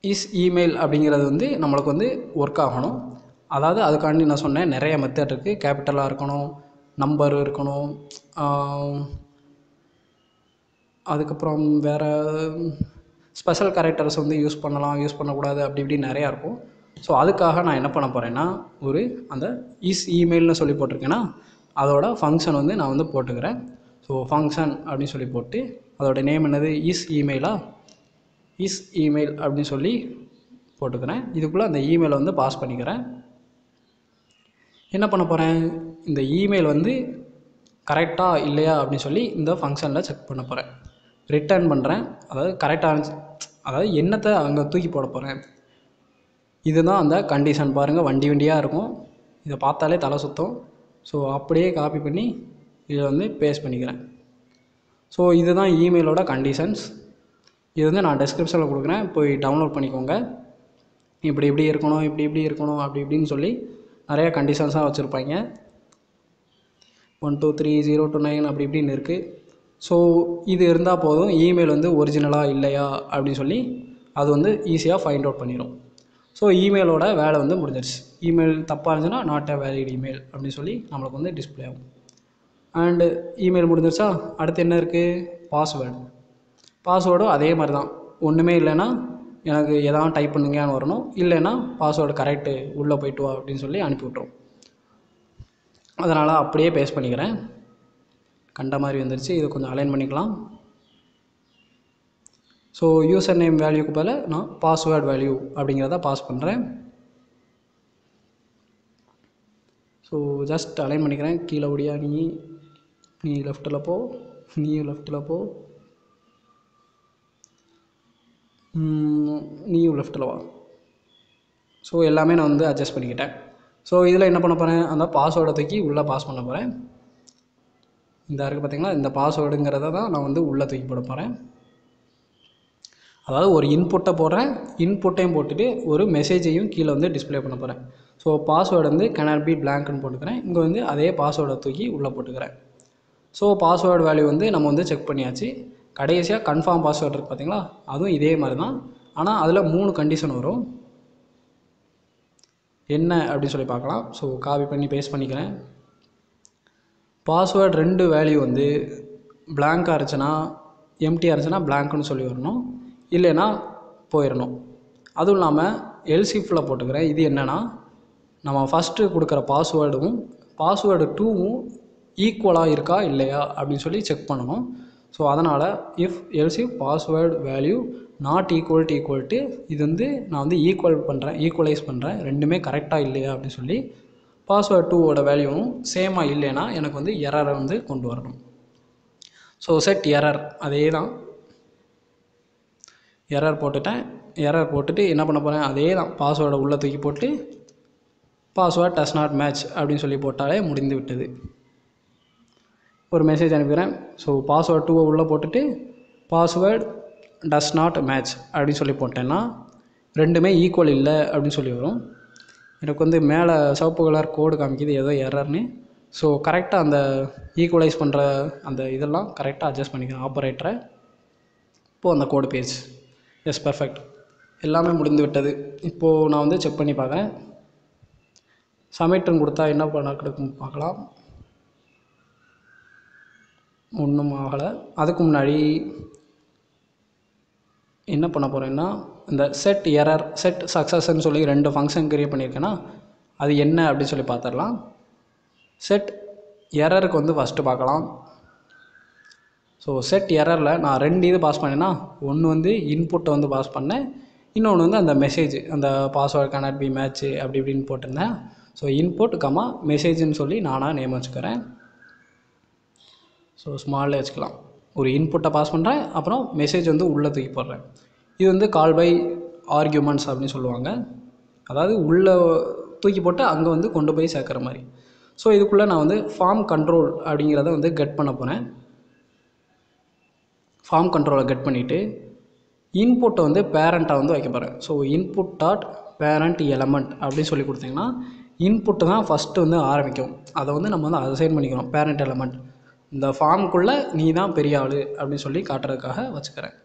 இஸ் இமெயில் அப்படிங்கிறது வந்து நம்மளுக்கு வந்து ஒர்க் ஆகணும். அதாவது அதுக்காண்டி நான் சொன்னேன் நிறைய மெத்தட் இருக்குது. கேபிட்டலாக இருக்கணும், நம்பர் இருக்கணும், அதுக்கப்புறம் வேறு ஸ்பெஷல் கேரக்டர்ஸ் வந்து யூஸ் பண்ணலாம், யூஸ் பண்ணக்கூடாது, அப்படி இப்படி நிறையா இருக்கும். ஸோ அதுக்காக நான் என்ன பண்ண போகிறேன்னா, ஒரு அந்த இஸ் இமெயில்னு சொல்லி போட்டிருக்கேன்னா அதோட ஃபங்க்ஷன் வந்து நான் வந்து போட்டுக்கிறேன். ஸோ ஃபங்க்ஷன் அப்படின்னு சொல்லி போட்டு அதோட நேம் என்னது, இஸ் இமெயிலா, இஸ் இமெயில் அப்படின்னு சொல்லி போட்டுக்கிறேன். இதுக்குள்ளே அந்த இமெயிலை வந்து பாஸ் பண்ணிக்கிறேன். என்ன பண்ண போகிறேன், இந்த இமெயில் வந்து கரெக்டாக இல்லையா அப்படின்னு சொல்லி இந்த ஃபங்க்ஷனில் செக் பண்ண போகிறேன். ரிட்டர்ன் பண்ணுறேன், அதாவது கரெக்டாக இருந்துச்சு, அதாவது என்னத்தை அங்கே தூக்கி போட போகிறேன். இதுதான் அந்த கண்டிஷன். பாருங்கள் வண்டியாக இருக்கும், இதை பார்த்தாலே தலை சுத்தம். ஸோ அப்படியே காப்பி பண்ணி இதை வந்து பேஸ்ட் பண்ணிக்கிறேன். ஸோ இதுதான் இமெயிலோட கண்டிஷன்ஸ். இது வந்து நான் டெஸ்கிரிப்ஷனில் கொடுக்குறேன், போய் டவுன்லோட் பண்ணிக்கோங்க. இப்படி இப்படி இருக்கணும், இப்படி இப்படி இருக்கணும், அப்படி இப்படின்னு சொல்லி நிறையா கண்டிஷன்ஸாக வச்சுருப்பாங்க. 1 2 3 0 to 9 அப்படி இப்படின்னு இருக்குது. ஸோ இது இருந்தால் போதும், இமெயில் வந்து ஒரிஜினலாக இல்லையா அப்படின்னு சொல்லி அது வந்து ஈஸியாக ஃபைண்ட் அவுட் பண்ணிடும். ஸோ இமெயிலோட வேலை வந்து முடிஞ்சிருச்சு. இமெயில் தப்பாக இருந்துச்சுன்னா நாட் அ வேலிட் இமெயில் அப்படின்னு சொல்லி நம்மளுக்கு வந்து டிஸ்பிளே ஆகும். அண்டு இமெயில் முடிஞ்சிருச்சா, அடுத்து என்ன இருக்குது, பாஸ்வேர்டும் அதே மாதிரி தான். ஒன்றுமே இல்லைன்னா எனக்கு எதாவது டைப் பண்ணுங்கன்னு வரணும், இல்லைன்னா பாஸ்வேர்டு கரெக்டு உள்ளே போய்ட்டு வா அப்படின்னு சொல்லி அனுப்பி விட்ரும். அதனால் அப்படியே பேஸ்ட் பண்ணிக்கிறேன். கண்ட மாதிரி வந்துருச்சு. இதை கொஞ்சம் அலைன் பண்ணிக்கலாம். ஸோ யூசர் நேம் வேல்யூக்கு பதில் நான் பாஸ்வேர்டு வேல்யூ அப்படிங்கிறத பாஸ் பண்ணுறேன். ஸோ ஜஸ்ட் அலைன் பண்ணிக்கிறேன். கீழே ஓடியா நீ லெஃப்ட்டில் போ, நீயும் லெஃப்ட்டில் போ, நீயும் லெஃப்ட்டில் வா. ஸோ எல்லாமே நான் வந்து அட்ஜஸ்ட் பண்ணிக்கிட்டேன். ஸோ இதில் என்ன பண்ண போகிறேன், அந்த பாஸ்வேர்டை தூக்கி உள்ளே பாஸ் பண்ண போகிறேன். இந்த இருக்குது பார்த்திங்களா, இந்த பாஸ்வேர்டுங்கிறத தான் நான் வந்து உள்ளே தூக்கி போட போகிறேன். அதாவது ஒரு இன்புட்டை போடுறேன், இன்புட்டையும் போட்டுட்டு ஒரு மெசேஜையும் கீழே வந்து டிஸ்பிளே பண்ண போகிறேன். ஸோ பாஸ்வேர்டு வந்து cannot be blankன்னு போட்டுக்கிறேன். இங்கே வந்து அதே பாஸ்வேர்டை தூக்கி உள்ளே போட்டுக்கிறேன். ஸோ பாஸ்வேர்டு வேல்யூ வந்து நம்ம வந்து செக் பண்ணியாச்சு. கடைசியாக கன்ஃபார்ம் பாஸ்வேர்டு இருக்குது பார்த்திங்களா, அதுவும் இதே மாதிரி தான். ஆனால் அதில் 3 கண்டிஷன் வரும். என்ன அப்படின்னு சொல்லி பார்க்கலாம். ஸோ காப்பி பண்ணி பேஸ்ட் பண்ணிக்கிறேன். பாஸ்வேர்டு 2 வேல்யூ வந்து பிளாங்காக இருந்துச்சுன்னா, எம்டியாக இருந்துச்சுன்னா பிளாங்க்னு சொல்லி வரணும், இல்லைன்னா போயிடணும். அதுவும் இல்லாமல் எல்சிஃபில் போட்டுக்கிறேன். இது என்னென்னா, நம்ம ஃபஸ்ட்டு கொடுக்குற பாஸ்வேர்டும் பாஸ்வேர்டு 2வும் ஈக்குவலாக இருக்கா இல்லையா அப்படின்னு சொல்லி செக் பண்ணணும். ஸோ அதனால் if else if password value not equal to இது வந்து நான் வந்து ஈக்குவலைஸ் பண்ணுறேன் ரெண்டுமே கரெக்டாக இல்லையா அப்படின்னு சொல்லி. பாஸ்வேர்டு 2வோட வேல்யூவும் சேமாக இல்லைன்னா எனக்கு வந்து எரரை வந்து கொண்டு வரணும். ஸோ செட் எரர், அதே தான், எரர் போட்டுட்டேன். எரர் போட்டுட்டு என்ன பண்ண போகிறேன், அதே தான், பாஸ்வேர்டை உள்ளே தூக்கி போட்டு பாஸ்வேர்ட் டஸ் நாட் மேட்ச் அப்படின்னு சொல்லி போட்டாலே முடிந்து விட்டது. ஒரு மெசேஜ் அனுப்புகிறேன். ஸோ பாஸ்வேர்டு 2வை உள்ளே போட்டுட்டு பாஸ்வேர்டு டஸ் நாட் மேட்ச் அப்படின்னு சொல்லி போட்டேன்னா ரெண்டுமே ஈக்குவல் இல்லை அப்படின்னு சொல்லி வரும். எனக்கு வந்து மேலே சிவப்பு கலர் கோடு காமிக்குது ஏதோ எரர்னு. ஸோ கரெக்டாக அந்த ஈக்குவலைஸ் பண்ணுற அந்த இதெல்லாம் கரெக்டாக அட்ஜஸ்ட் பண்ணிக்கிறேன் ஆப்பரேட்டரை. இப்போது அந்த கோடு பேஜ் எஸ் பர்ஃபெக்ட், எல்லாமே முடிந்து விட்டது. இப்போது நான் வந்து செக் பண்ணி பார்க்குறேன். சப்மிட்னு கொடுத்தா என்ன பண்ண கிடைக்கும் பார்க்கலாம். ஒன்றும் ஆகலை. அதுக்கு முன்னாடி என்ன பண்ண போகிறேன்னா, இந்த செட் எரர் செட் சக்ஸஸ்ன்னு சொல்லி 2 ஃபங்க்ஷன் கிரியேட் பண்ணியிருக்கேன்னா அது என்ன அப்படின்னு சொல்லி பார்த்துடலாம். செட் எரருக்கு வந்து ஃபஸ்ட்டு பார்க்கலாம். ஸோ செட் எரரில் நான் 2 இது பாஸ் பண்ணேன்னா, ஒன்று வந்து இன்புட்டை வந்து பாஸ் பண்ணேன், இன்னொன்று வந்து அந்த மெசேஜ், அந்த பாஸ்வேர்டு cannot be match அப்படி இப்படின்னு போட்டிருந்தேன். ஸோ இன்புட் கமா மெசேஜ்னு சொல்லி நானாக நேம் வச்சுக்கிறேன். ஸோ ஸ்மாலில் வச்சுக்கலாம். ஒரு இன்புட்டை பாஸ் பண்ணுறேன், அப்புறம் மெசேஜ் வந்து உள்ளே தூக்கி போடுறேன். இது வந்து கால் பை ஆர்கியூமெண்ட்ஸ் அப்படின்னு சொல்லுவாங்க. அதாவது உள்ளே தூக்கி போட்டு அங்கே வந்து கொண்டு போய் சேர்க்குற மாதிரி. ஸோ இதுக்குள்ளே நான் வந்து ஃபார்ம் கண்ட்ரோல் அப்படிங்கிறத வந்து கெட் பண்ண போகிறேன். ஃபார்ம் கண்ட்ரோலை கெட் பண்ணிவிட்டு இன்புட்டை வந்து பேரண்ட்டாக வந்து வைக்க போகிறேன். So input dot parent element அப்படின்னு சொல்லி கொடுத்தீங்கன்னா இன்புட்டு தான் ஃபஸ்ட்டு வந்து ஆரம்பிக்கும். அதை வந்து நம்ம வந்து அசைன் பண்ணிக்கிறோம். பேரண்ட் எலமெண்ட் இந்த ஃபார்முக்குள்ளே நீ தான் பெரிய ஆள் அப்படின்னு சொல்லி காட்டுறதுக்காக வச்சுக்கிறேன்.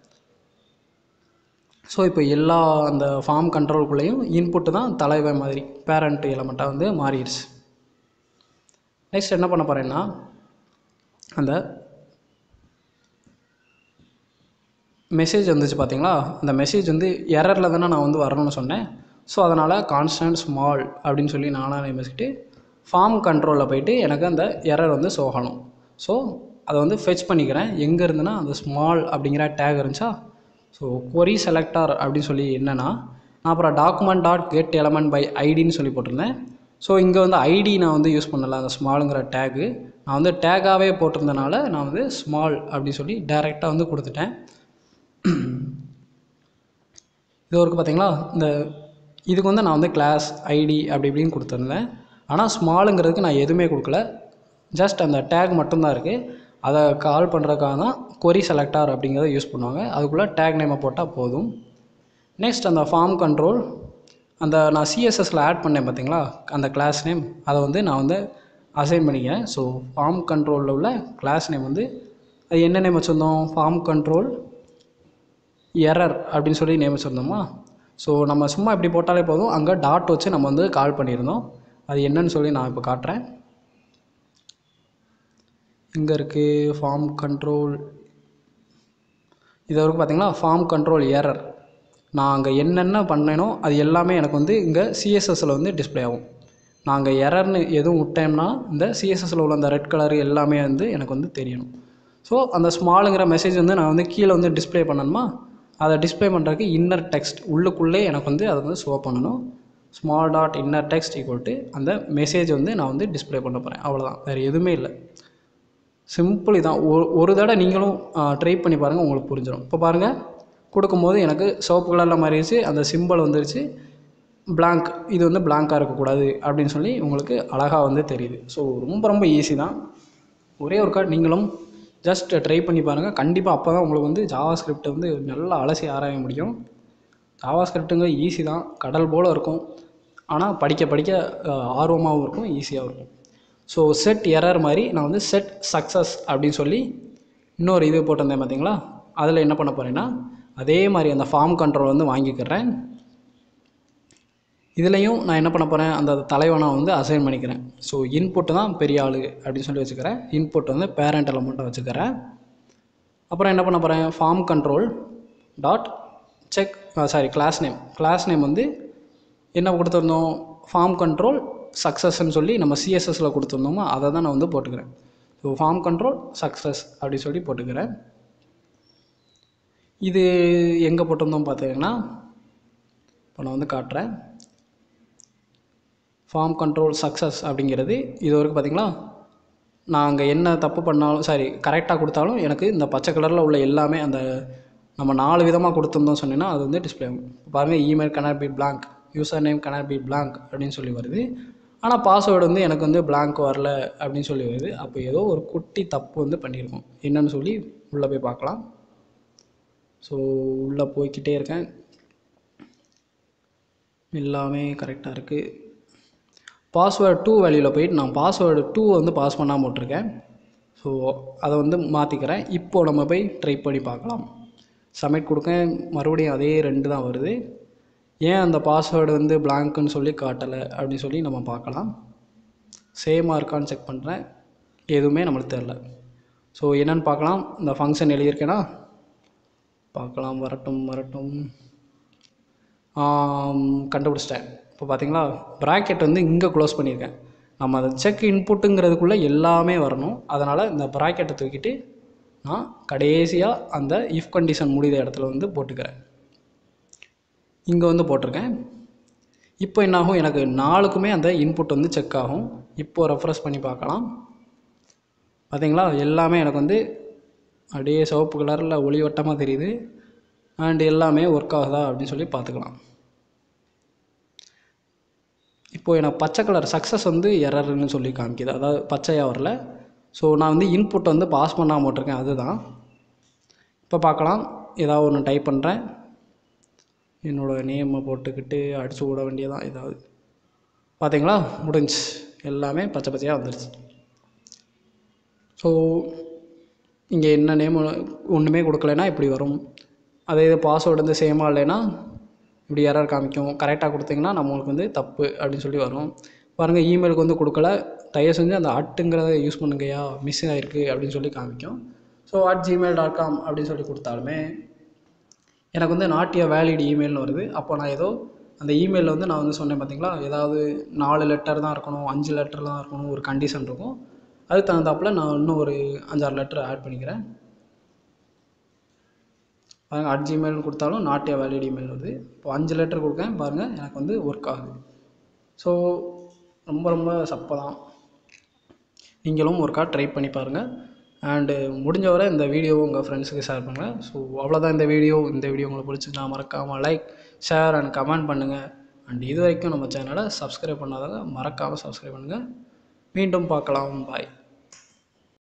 ஸோ இப்போ எல்லா அந்த ஃபார்ம் கண்ட்ரோலுக்குள்ளேயும் இன்புட்டு தான் தலைவன் மாதிரி பேரண்ட் எலமெண்ட்டாக வந்து மாறிடுச்சு. நெக்ஸ்ட் என்ன பண்ண போகிறேன்னா, அந்த மெசேஜ் வந்துச்சு பார்த்தீங்களா, அந்த மெசேஜ் வந்து எரரில் தானே நான் வந்து வரணும்னு சொன்னேன். ஸோ அதனால் கான்ஸ்டன்ட் ஸ்மால் அப்படின்னு சொல்லி நானாக நேம் வச்சுக்கிட்டு ஃபார்ம் கண்ட்ரோலில் போய்ட்டு எனக்கு அந்த எரர் வந்து சோகணும். ஸோ அதை வந்து ஃபெச் பண்ணிக்கிறேன். எங்கே இருந்துன்னா அந்த ஸ்மால் அப்படிங்கிற டேக் இருந்துச்சா. ஸோ query selector அப்படின்னு சொல்லி என்னென்னா, நான் அப்புறம் document dot get element by ஐடின்னு சொல்லி போட்டிருந்தேன். ஸோ இங்கே வந்து ஐடி நான் வந்து யூஸ் பண்ணலை, அந்த ஸ்மாலுங்கிற டேகு நான் வந்து டேக்காகவே போட்டிருந்தனால நான் வந்து ஸ்மால் அப்படின்னு சொல்லி டைரெக்டாக வந்து கொடுத்துட்டேன். இது இருக்குது பார்த்தீங்களா, இந்த இதுக்கு வந்து நான் வந்து கிளாஸ் ஐடி அப்படி இப்படின்னு கொடுத்துருந்தேன். ஆனால் ஸ்மாலுங்கிறதுக்கு நான் எதுவுமே கொடுக்கல, ஜஸ்ட் அந்த டேக் மட்டும்தான் இருக்குது. அதை கால் பண்ணுறதுக்காக தான் query selector அப்படிங்கிறத யூஸ் பண்ணுவாங்க. அதுக்குள்ளே டேக் நேமை போட்டால் போதும். நெக்ஸ்ட் அந்த ஃபார்ம் கண்ட்ரோல் அந்த நான் சிஎஸ்எஸில் ஆட் பண்ணேன் பார்த்தீங்களா, அந்த கிளாஸ் நேம் அதை வந்து நான் வந்து அசைன் பண்ணிக்கிறேன். ஸோ ஃபார்ம் கண்ட்ரோலில் உள்ள கிளாஸ் நேம் வந்து அது என்ன நேம் வச்சுருந்தோம், ஃபார்ம் கண்ட்ரோல் எரர் அப்படின்னு சொல்லி நேம் வச்சுருந்தோமா. ஸோ நம்ம சும்மா இப்படி போட்டாலே போதும், அங்கே டாட் வச்சு நம்ம வந்து கால் பண்ணியிருந்தோம். அது என்னன்னு சொல்லி நான் இப்போ காட்டுறேன். இங்கே இருக்குது ஃபார்ம் கண்ட்ரோல், இது வரைக்கும் பார்த்தீங்கன்னா ஃபார்ம் கண்ட்ரோல் எரர். நான் அங்கே என்னென்ன பண்ணேனோ அது எல்லாமே எனக்கு வந்து இங்கே சிஎஸ்எஸில் வந்து டிஸ்பிளே ஆகும். நான் அங்கே எரர்னு எதுவும் விட்டேன்னா இந்த சிஎஸ்எஸில் உள்ள அந்த ரெட் கலர் எல்லாமே வந்து எனக்கு வந்து தெரியணும். ஸோ அந்த ஸ்மாலுங்கிற மெசேஜ் வந்து நான் வந்து கீழே வந்து டிஸ்பிளே பண்ணணுமா, அதை டிஸ்பிளே பண்ணுறதுக்கு இன்னர் டெக்ஸ்ட் உள்ளுக்குள்ளே எனக்கு வந்து அதை வந்து ஷோ பண்ணணும். Small dot inner text equal to அந்த மெசேஜ் வந்து நான் வந்து டிஸ்பிளே பண்ண போகிறேன். அவ்வளோதான், வேறு எதுவுமே இல்லை. சிம்பிள் இதான். ஒரு தடவை நீங்களும் ட்ரை பண்ணி பாருங்கள், உங்களுக்கு புரிஞ்சிடும். இப்போ பாருங்கள், கொடுக்கும்போது எனக்கு சிவப்பு கலரில் மாறிடுச்சு, அந்த சிம்பிள் வந்துருச்சு. பிளாங்க், இது வந்து பிளாங்காக இருக்கக்கூடாது அப்படின்னு சொல்லி உங்களுக்கு அழகாக வந்து தெரியுது. ஸோ ரொம்ப ரொம்ப ஈஸி தான். ஒரே ஒரு கார்டு நீங்களும் ஜஸ்ட் ட்ரை பண்ணி பாருங்கள். கண்டிப்பாக அப்போ தான் உங்களுக்கு வந்து ஜாவா ஸ்கிரிப்டை வந்து நல்லா அலசி ஆராய முடியும். ஜாவா ஸ்கிரிப்டுங்க ஈஸி தான், கடல் போல் இருக்கும். ஆனால் படிக்க படிக்க ஆர்வமாகவும் இருக்கும், ஈஸியாகவும் இருக்கும். ஸோ செட் எரர் மாதிரி நான் வந்து செட் சக்ஸஸ் அப்படின்னு சொல்லி இன்னொரு இது போட்டிருந்தேன் பார்த்தீங்களா. அதில் என்ன பண்ண போகிறேன்னா அதே மாதிரி அந்த ஃபார்ம் கண்ட்ரோல் வந்து வாங்கிக்கிறேன். இதுலேயும் நான் என்ன பண்ண போகிறேன், அந்த தலைவனை வந்து அசைன் பண்ணிக்கிறேன். ஸோ இன்புட்டு தான் பெரிய ஆள் அப்படின்னு சொல்லி வச்சுக்கிறேன். இன்புட் வந்து பேரண்ட் எலமெண்ட்டாக வச்சுக்கிறேன். அப்புறம் என்ன பண்ண போகிறேன், form control dot check class name வந்து என்ன கொடுத்துருந்தோம், ஃபார்ம் கண்ட்ரோல் சக்ஸஸ்ன்னு சொல்லி நம்ம சிஎஸ்எஸில் கொடுத்துருந்தோமோ அதை தான் நான் வந்து போட்டுக்கிறேன். ஸோ ஃபார்ம் கண்ட்ரோல் சக்ஸஸ் அப்படி சொல்லி போட்டுக்கிறேன். இது எங்கே போட்டிருந்தோம் பார்த்தீங்கன்னா, இப்போ நான் வந்து காட்டுறேன். ஃபார்ம் கண்ட்ரோல் சக்ஸஸ் அப்படிங்கிறது இது வரைக்கும் பார்த்தீங்களா, நான் அங்கே என்ன தப்பு பண்ணாலும் கரெக்டாக கொடுத்தாலும் எனக்கு இந்த பச்சை கலரில் உள்ள எல்லாமே அந்த நம்ம 4 விதமாக கொடுத்துருந்தோம் சொன்னீங்கன்னா அது வந்து டிஸ்பிளே ஆகும். பாருங்கள், email cannot be blank, user name cannot be blank அப்படின்னு சொல்லி வருது. ஆனால் பாஸ்வேர்டு வந்து எனக்கு வந்து blank வரல அப்படின்னு சொல்லி வருது. அப்போ ஏதோ ஒரு குட்டி தப்பு வந்து பண்ணியிருக்கோம். என்னன்னு சொல்லி உள்ளே போய் பார்க்கலாம். ஸோ உள்ளே போய்கிட்டே இருக்கேன், எல்லாமே கரெக்டாக இருக்குது. பாஸ்வேர்டு 2 வேல்யூவில் போயிட்டு நான் பாஸ்வேர்டு 2 வந்து பாஸ் பண்ணாமல் விட்ருக்கேன். ஸோ அதை வந்து மாற்றிக்கிறேன். இப்போது நம்ம போய் ட்ரை பண்ணி பார்க்கலாம். சப்மிட் கொடுக்கேன், மறுபடியும் அதே 2 தான் வருது. ஏன் அந்த பாஸ்வேர்டு வந்து பிளாங்க்குன்னு சொல்லி காட்டலை அப்படின்னு சொல்லி நம்ம பார்க்கலாம். சேமாக இருக்கான்னு செக் பண்ணுறேன், எதுவுமே நம்மளுக்கு தெரில. ஸோ என்னென்னு பார்க்கலாம். இந்த ஃபங்க்ஷன் எழுதியிருக்கேன்னா பார்க்கலாம், வரட்டும். கண்டுபிடிச்சிட்டேன். இப்போ பார்த்தீங்களா, ப்ராக்கெட் வந்து இங்கே க்ளோஸ் பண்ணியிருக்கேன். நம்ம அதை செக் இன்புட்டுங்கிறதுக்குள்ளே எல்லாமே வரணும். அதனால் இந்த ப்ராக்கெட்டை தூக்கிட்டு நான் கடைசியாக அந்த இஃப் கண்டிஷன் முடித இடத்துல வந்து போட்டுக்கிறேன். இங்கே வந்து போட்டிருக்கேன். இப்போ என்னாகும், எனக்கு 4க்குமே அந்த இன்புட் வந்து செக் ஆகும். இப்போது ரெஃப்ரெஷ் பண்ணி பார்க்கலாம். பார்த்தீங்களா, எல்லாமே எனக்கு வந்து அப்படியே சிவப்பு கலரில் ஒளிவட்டமாக தெரியுது. அண்ட் எல்லாமே ஒர்க் ஆகுதா அப்படின்னு சொல்லி பார்த்துக்கலாம். இப்போது எனக்கு பச்சை கலர் சக்ஸஸ் வந்து எரர்னு சொல்லி காமிக்குது, அதாவது பச்சையாக வரல. ஸோ நான் வந்து இன்புட் வந்து பாஸ் பண்ணாமல் போட்டிருக்கேன், அதுதான். இப்போ பார்க்கலாம், ஏதாவது ஒன்று டைப் பண்ணுறேன், என்னோடய நேமை போட்டுக்கிட்டு அடித்து விட வேண்டியதான் ஏதாவது. பார்த்தீங்களா, முடிஞ்சு, எல்லாமே பச்சை பச்சையாக வந்துடுச்சு. ஸோ இங்கே என்ன நேம் ஒன்றுமே கொடுக்கலைன்னா இப்படி வரும். அதே இது பாஸ்வேர்டு வந்து சேமாக இல்லைன்னா இப்படி எரர் காமிக்கும். கரெக்டாக கொடுத்தீங்கன்னா நம்மளுக்கு வந்து தப்பு அப்படின்னு சொல்லி வரும். பாருங்கள், இமெயிலுக்கு வந்து கொடுக்கல, தயவு செஞ்சு அந்த அட்டுங்கிறத யூஸ் பண்ணுங்கய்யா, மிஸ் ஆகிருக்கு அப்படின்னு சொல்லி காமிக்கும். ஸோ @gmail.com அப்படின்னு சொல்லி கொடுத்தாலுமே எனக்கு வந்து நாட் எ வேலிட் இமெயில்னு வருது. அப்போ நான் ஏதோ அந்த இமெயிலில் வந்து நான் வந்து சொன்னேன் பார்த்தீங்களா, ஏதாவது 4 லெட்டர் தான் இருக்கணும், 5 லெட்டர் தான் இருக்கணும், ஒரு கண்டிஷன் இருக்கும். அதுக்கு தகுந்தாப்பில் நான் இன்னும் ஒரு 5-6 லெட்டர் ஆட் பண்ணிக்கிறேன். பாருங்கள், @gmail கொடுத்தாலும் நாட் எ வேலிட் இமெயில் வருது. இப்போ 5 லெட்டர் கொடுக்கேன், பாருங்கள் எனக்கு வந்து ஒர்க் ஆகுது. ஸோ ரொம்ப ரொம்ப சப்பை தான். நீங்களும் ஒருக்கா ட்ரை பண்ணி பாருங்கள். அண்டு முடிஞ்ச வரை இந்த வீடியோவை உங்கள் ஃப்ரெண்ட்ஸுக்கு ஷேர் பண்ணுங்கள். ஸோ அவ்வளோதான் இந்த வீடியோ உங்களுக்கு பிடிச்சிருந்தா மறக்காமல் லைக், ஷேர் அண்ட் கமெண்ட் பண்ணுங்கள். அண்ட் இது வரைக்கும் நம்ம சேனலை சப்ஸ்கிரைப் பண்ணாதவங்க மறக்காமல் சப்ஸ்கிரைப் பண்ணுங்கள். மீண்டும் பார்க்கலாம். பாய்.